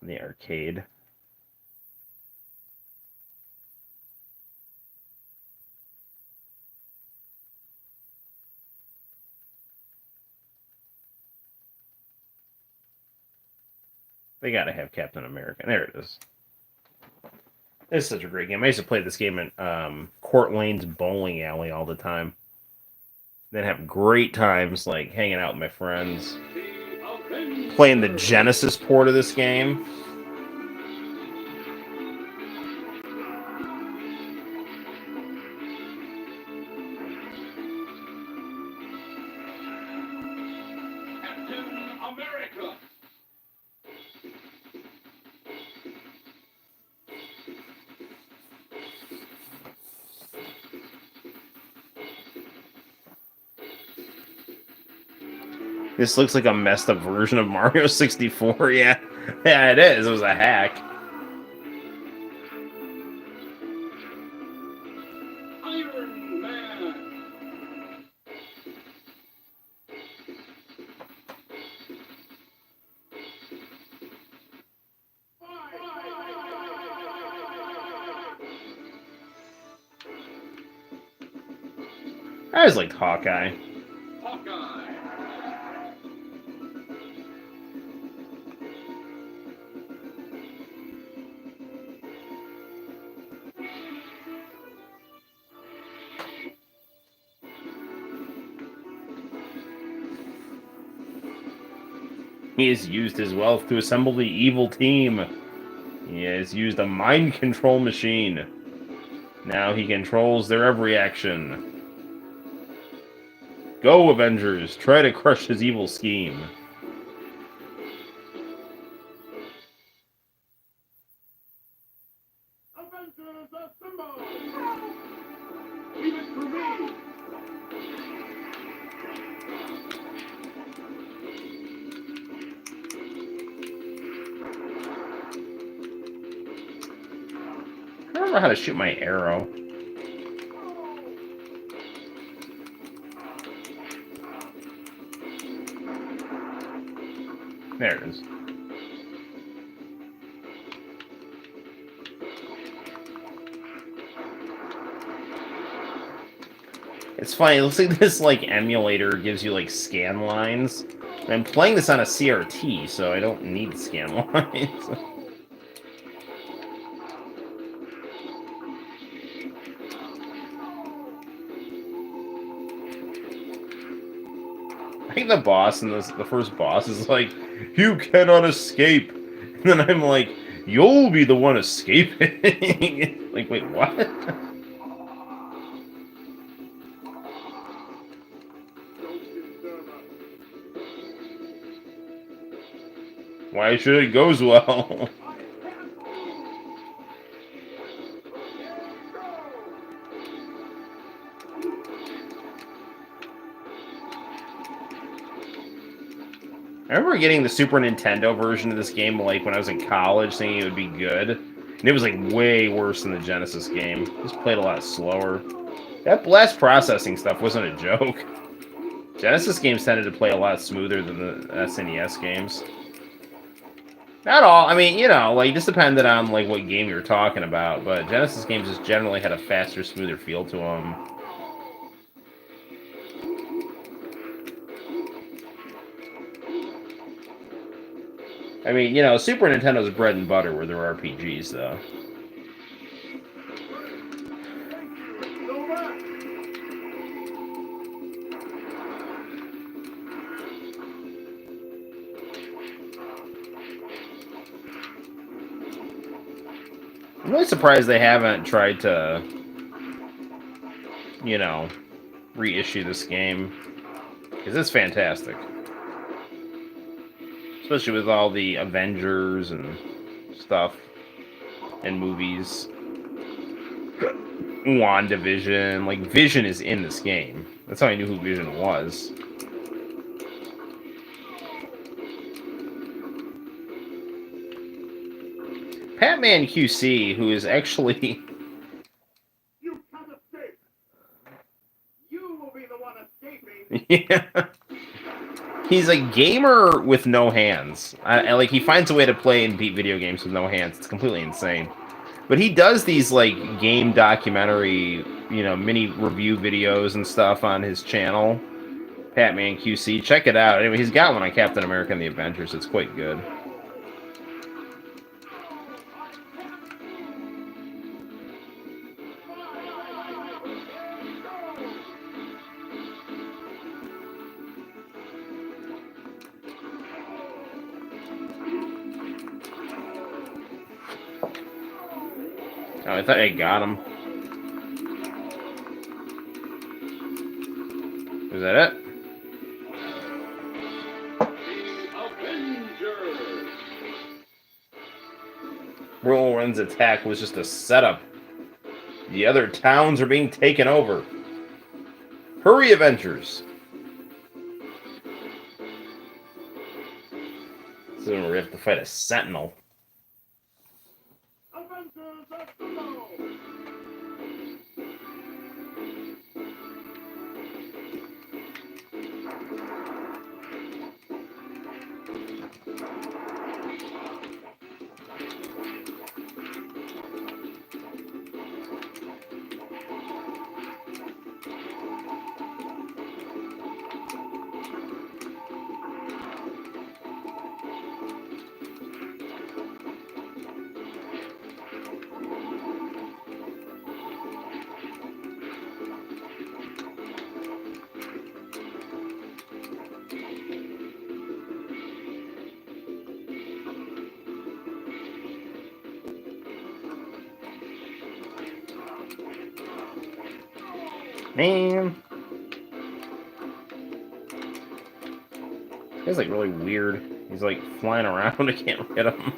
in the arcade. They gotta have Captain America. There it is. This is such a great game. I used to play this game in Court Lane's bowling alley all the time. Then have great times like hanging out with my friends. Playing the Genesis port of this game. Captain America. This looks like a messed up version of Mario 64. Yeah, yeah, it is. It was a hack. Iron Man. I always liked Hawkeye. Hawkeye. He has used his wealth to assemble the evil team. He has used a mind control machine. Now he controls their every action. Go, Avengers! Try to crush his evil scheme. Avengers assemble. Leave it to me. I don't know how to shoot my arrow. There it is. It's funny, it looks like this emulator gives you scan lines. And I'm playing this on a CRT, so I don't need scan lines. I think the boss in the first boss is like, "You cannot escape," and then I'm like, "You'll be the one escaping." Like, wait, what? Why should it go so well? I remember getting the Super Nintendo version of this game when I was in college, thinking it would be good. And it was way worse than the Genesis game. Just played a lot slower. That blast processing stuff wasn't a joke. Genesis games tended to play a lot smoother than the SNES games. Not all. I mean, just depended on what game you're talking about. But Genesis games just generally had a faster, smoother feel to them. I mean, Super Nintendo's bread and butter were their RPGs, though. I'm really surprised they haven't tried to, reissue this game. Because it's fantastic. Especially with all the Avengers and stuff. And movies. WandaVision. Vision is in this game. That's how I knew who Vision was. Batman QC, who is actually... You can't escape. You will be the one escaping. Yeah. He's a gamer with no hands. He finds a way to play and beat video games with no hands. It's completely insane. But he does these game documentary, mini review videos and stuff on his channel, Batman QC. Check it out. Anyway, he's got one on Captain America and the Avengers. It's quite good. Oh, I thought I got him. Is that it? Avengers. Whirlwind's attack was just a setup. The other towns are being taken over. Hurry, Avengers! So we have to fight a Sentinel. Avengers Assemble. Man. He's like really weird. He's like flying around. I can't hit him.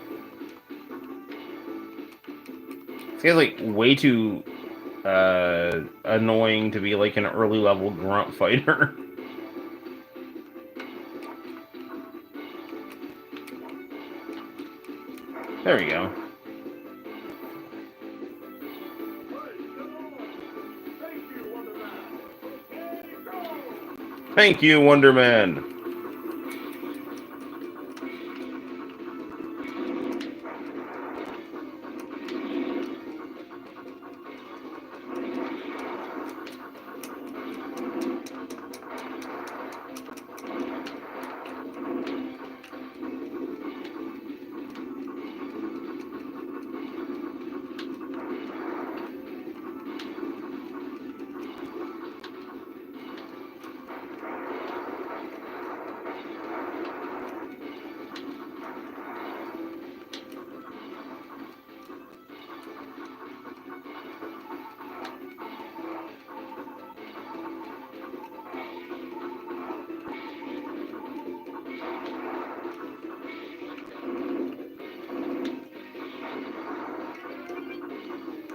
This guy's like way too annoying to be like an early level grunt fighter. There we go. Thank you, Wonder Man.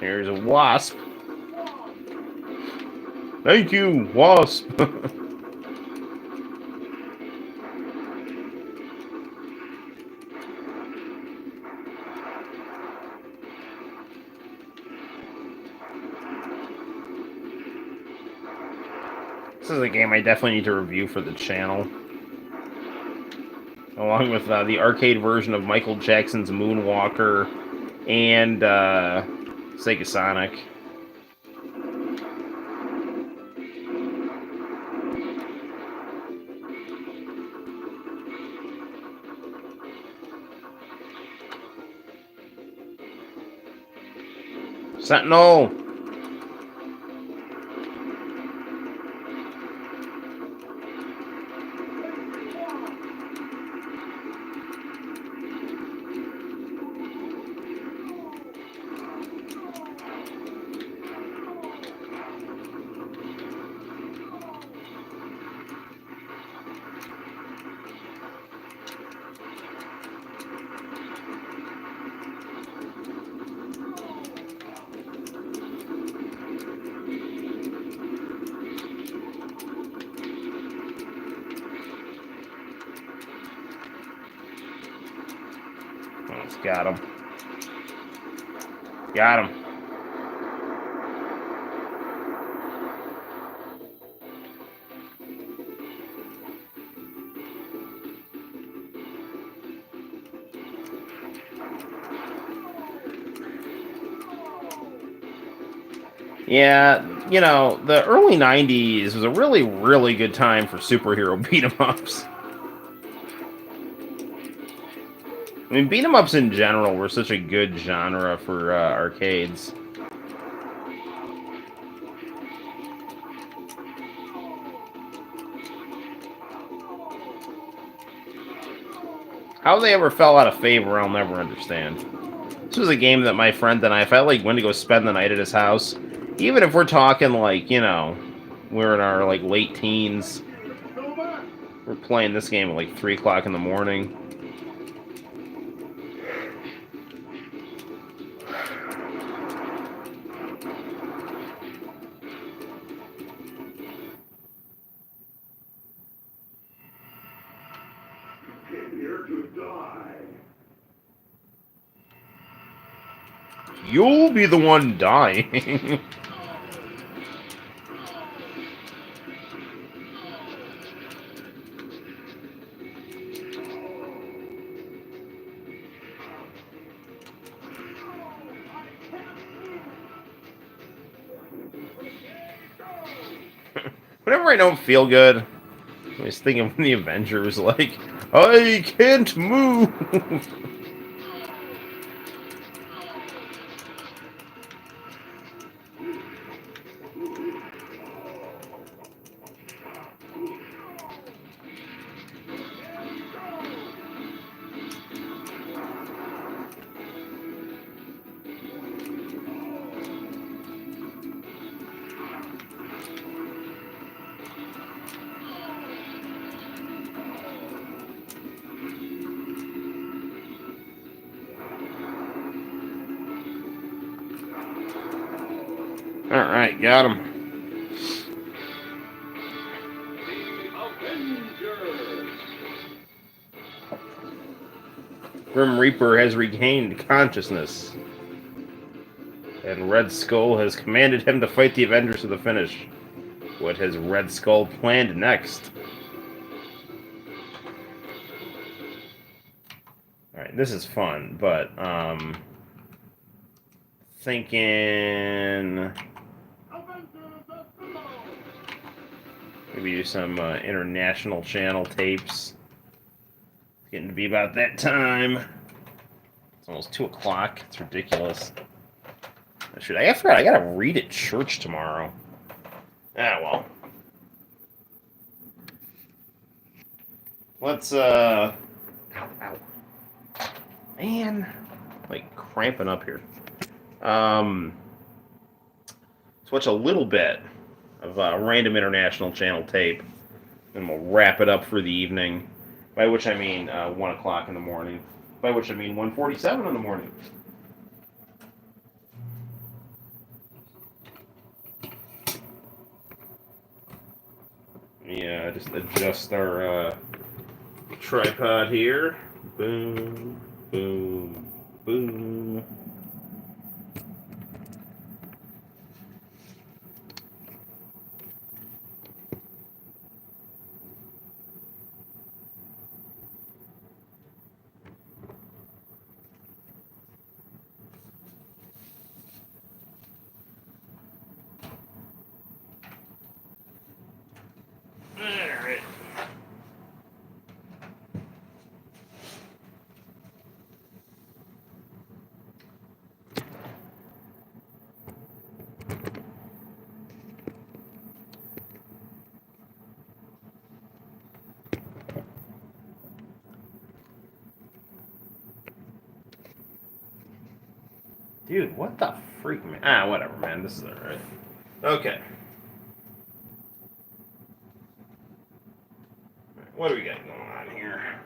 Here's a wasp. Thank you, wasp. This is a game I definitely need to review for the channel. Along with the arcade version of Michael Jackson's Moonwalker and Sega Sonic. Sentinel! Almost got him. Got him. Yeah, you know, the early 90s was a really, really good time for superhero beat-em-ups. I mean, beat-em-ups in general were such a good genre for arcades. How they ever fell out of favor, I'll never understand. This was a game that my friend and I, if I like went to go spend the night at his house, even if we're talking like, you know, we're in our like late teens, we're playing this game at like 3 o'clock in the morning. Came here to die. You'll be the one dying. Whenever I don't feel good, I was thinking when the Avengers like, I can't move. Alright, got him. Grim Reaper has regained consciousness, and Red Skull has commanded him to fight the Avengers to the finish. What has Red Skull planned next? Alright, this is fun, but, thinking maybe do some international channel tapes. It's getting to be about that time. It's almost 2 o'clock. It's ridiculous. I forgot. I gotta read at church tomorrow. Ah, well. Let's, ow. Man. Like, cramping up here. Let's watch a little bit of random international channel tape, and we'll wrap it up for the evening. By which I mean 1 o'clock in the morning. By which I mean 1:47 in the morning. Yeah, just adjust our tripod here. Boom, boom, boom. Alright. Dude, what the freak, man? Ah, whatever, man. This is alright. Okay. What do we got going on here?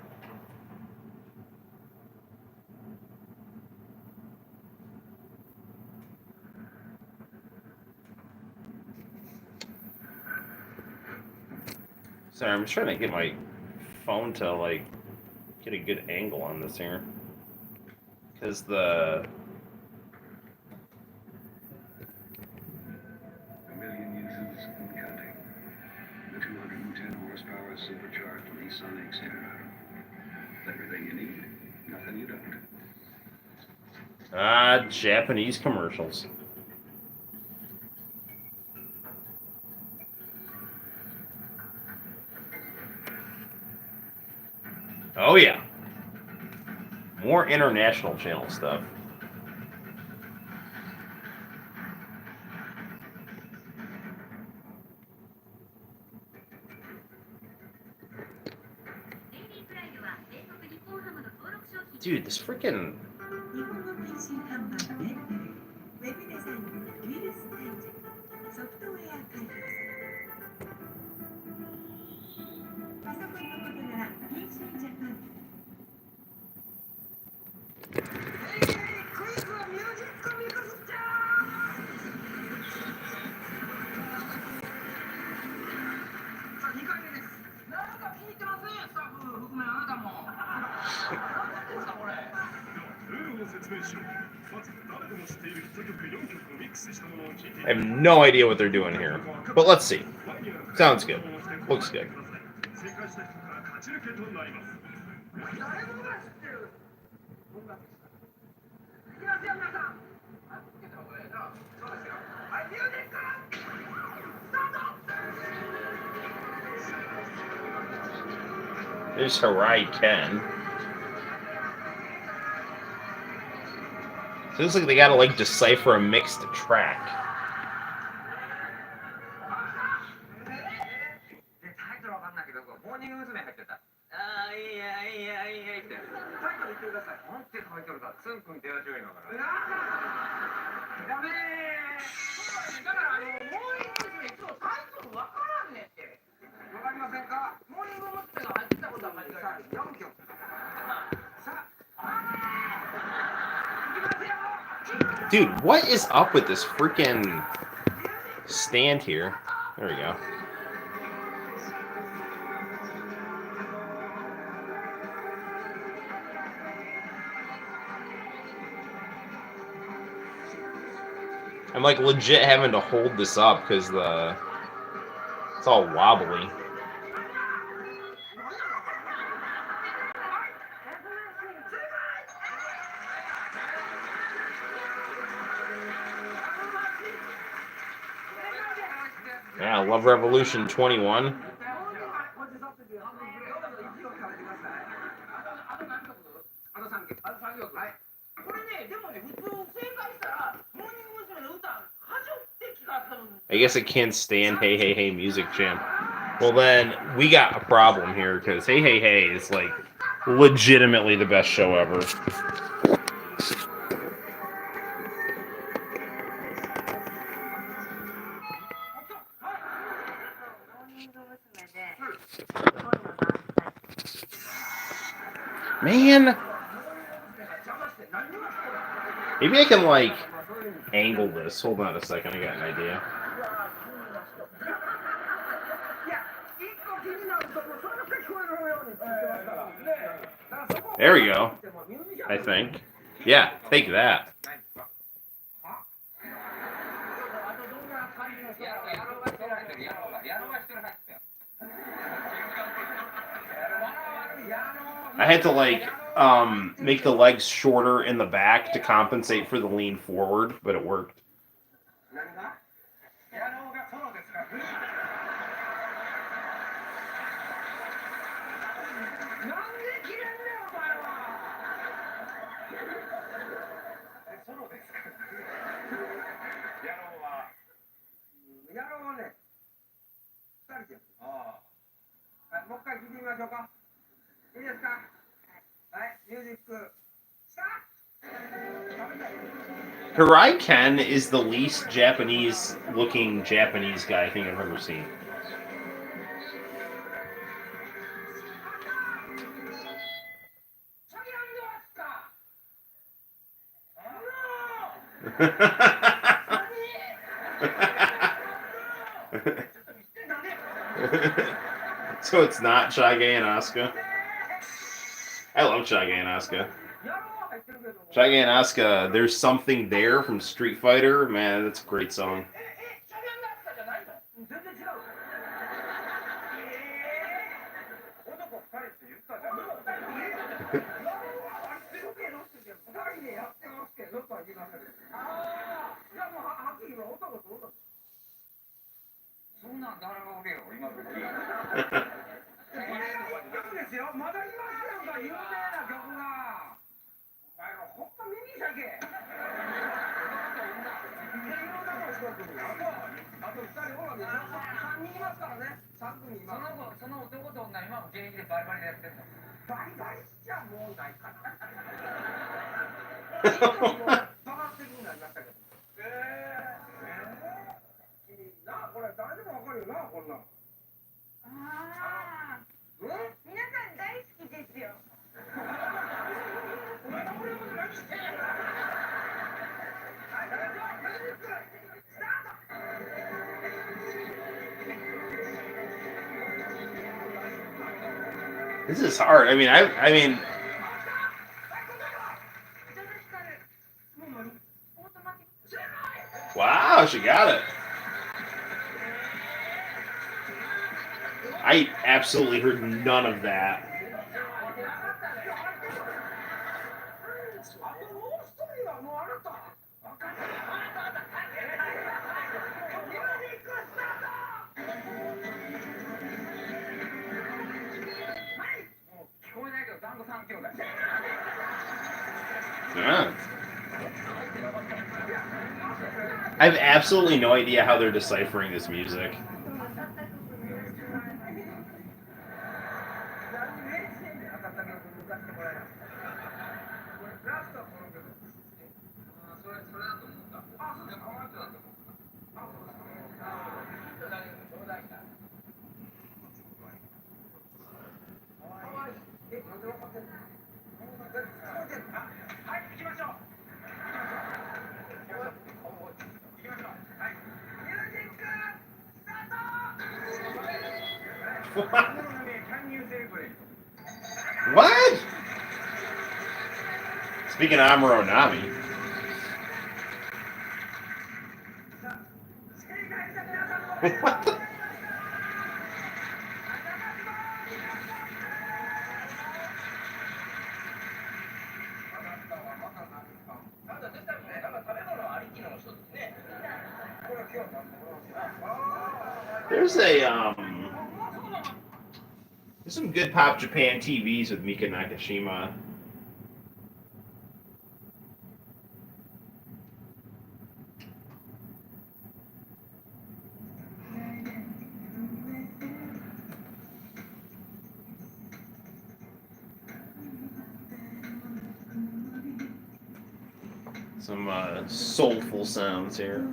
Sorry, I'm just trying to get my phone to, like, get a good angle on this here. Because A million users and counting. The 210 horsepower supercharged Nissan Xterra. Everything you need, nothing you don't. Japanese commercials. Oh, yeah. More international channel stuff. Dude, this freaking I have no idea what they're doing here, but let's see. Sounds good. Looks good. There's Harai Ken. So it looks like they gotta like decipher a mixed track. Dude, what is up with this freaking stand here? There we go. I'm like legit having to hold this up because it's all wobbly. Yeah, Love Revolution 21. I guess it can't stand Hey Hey Hey Music Jam. Well then, we got a problem here because Hey Hey Hey is like legitimately the best show ever. Man, maybe I can like angle this. Hold on a second, I got an idea. There we go. I think. Yeah, take that. I had to like make the legs shorter in the back to compensate for the lean forward, but it worked. Harai Ken is the least Japanese-looking Japanese guy I think I've ever seen. So it's not Shage and Asuka. I love Shage and Asuka. Shage and Asuka, There's Something There from Street Fighter. Man, that's a great song. This is hard. I mean, she got it. I absolutely heard none of that. Yeah. I have absolutely no idea how they're deciphering this music. What? Speaking of Amuro Nami. What the? There's some good Pop Japan TVs with Mika Nakashima. Some soulful sounds here.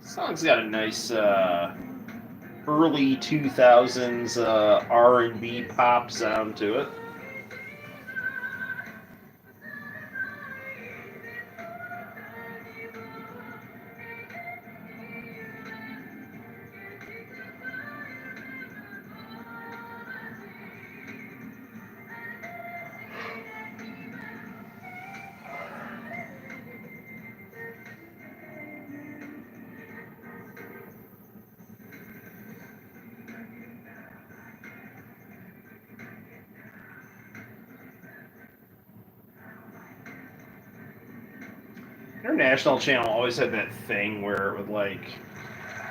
Song's got a nice early 2000s R&B pop sound to it. International channel always had that thing where it would like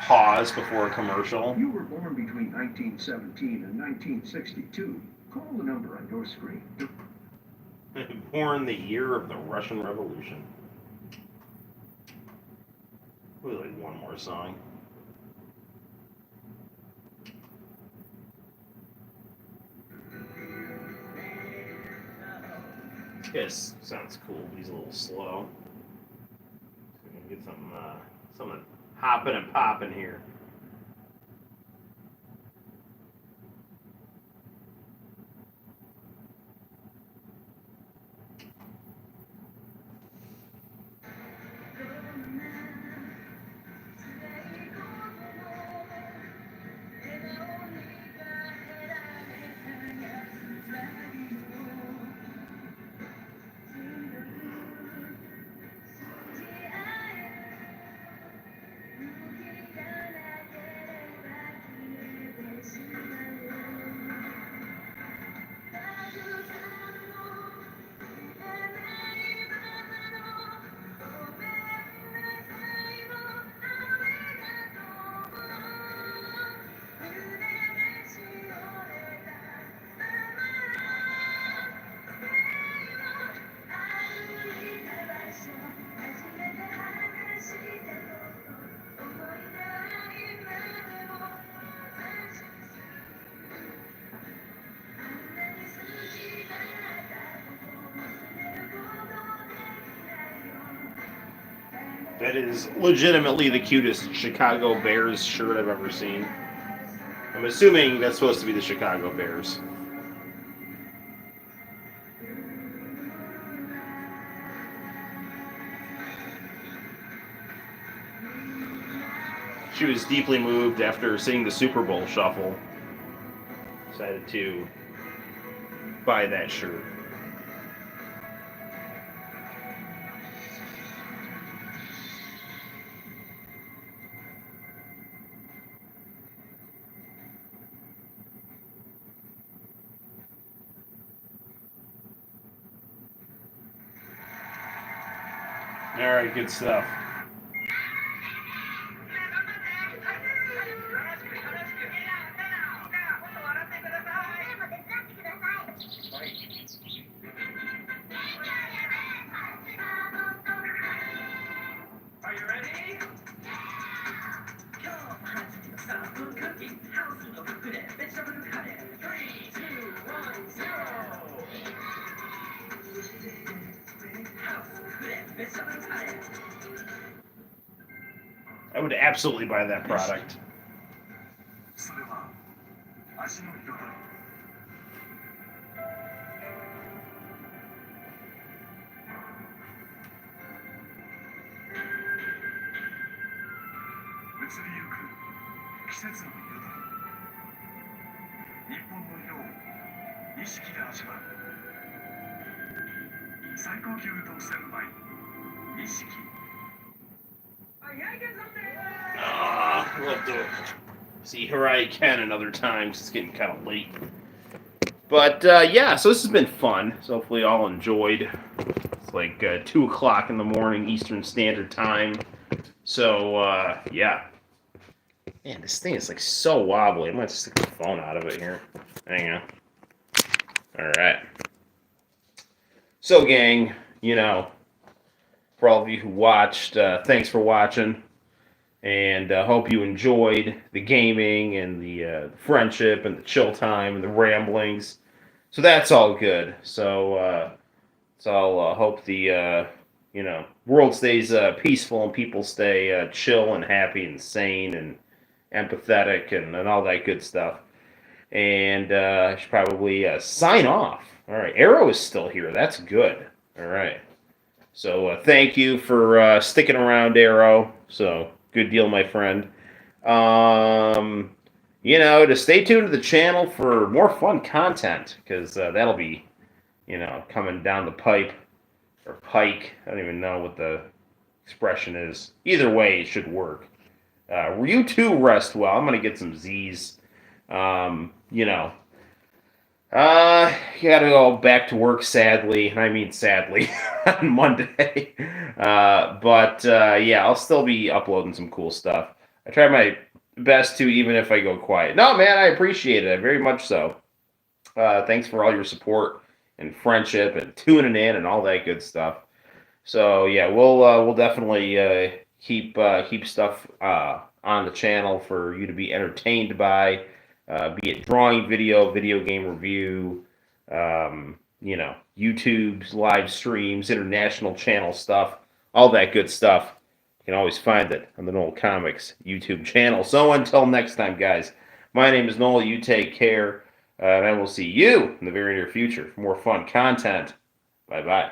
pause before a commercial. You were born between 1917 and 1962. Call the number on your screen. Born the year of the Russian Revolution. We like one more song. This sounds cool, but he's a little slow. So we can get something hopping and popping here. That is legitimately the cutest Chicago Bears shirt I've ever seen. I'm assuming that's supposed to be the Chicago Bears. She was deeply moved after seeing the Super Bowl shuffle. Decided to buy that shirt. All right, good stuff. Are you ready? I would absolutely buy that product. それは足の色だ。移りゆく季節の色だ。日本の色を意識で味わう。最高級特選米意識。We'll have to see Harai Ken another time because it's getting kind of late. But yeah, so this has been fun. So hopefully you all enjoyed. It's like 2 o'clock in the morning Eastern Standard Time. So yeah. Man, this thing is like so wobbly. I might just stick the phone out of it here. Hang on. All right. So gang, you know, for all of you who watched, thanks for watching. And hope you enjoyed the gaming and the friendship and the chill time and the ramblings. So that's all good. So hope the world stays peaceful and people stay chill and happy and sane and empathetic and all that good stuff. And I should probably sign off. All right, Arrow is still here. That's good. All right. So thank you for sticking around, Arrow. So good deal, my friend. To stay tuned to the channel for more fun content because that'll be, coming down the pipe or pike. I don't even know what the expression is. Either way, it should work. You too rest well. I'm gonna get some Z's. You gotta go back to work, sadly, and I mean sadly, on Monday. Yeah, I'll still be uploading some cool stuff. I try my best to, even if I go quiet. No, man, I appreciate it, very much so. Thanks for all your support and friendship and tuning in and all that good stuff. So yeah, we'll definitely keep stuff on the channel for you to be entertained by. Be it drawing video game review, YouTube's live streams, international channel stuff, all that good stuff. You can always find it on the Noel ComiX YouTube channel. So until next time, guys, my name is Noel. You take care, and I will see you in the very near future for more fun content. Bye-bye.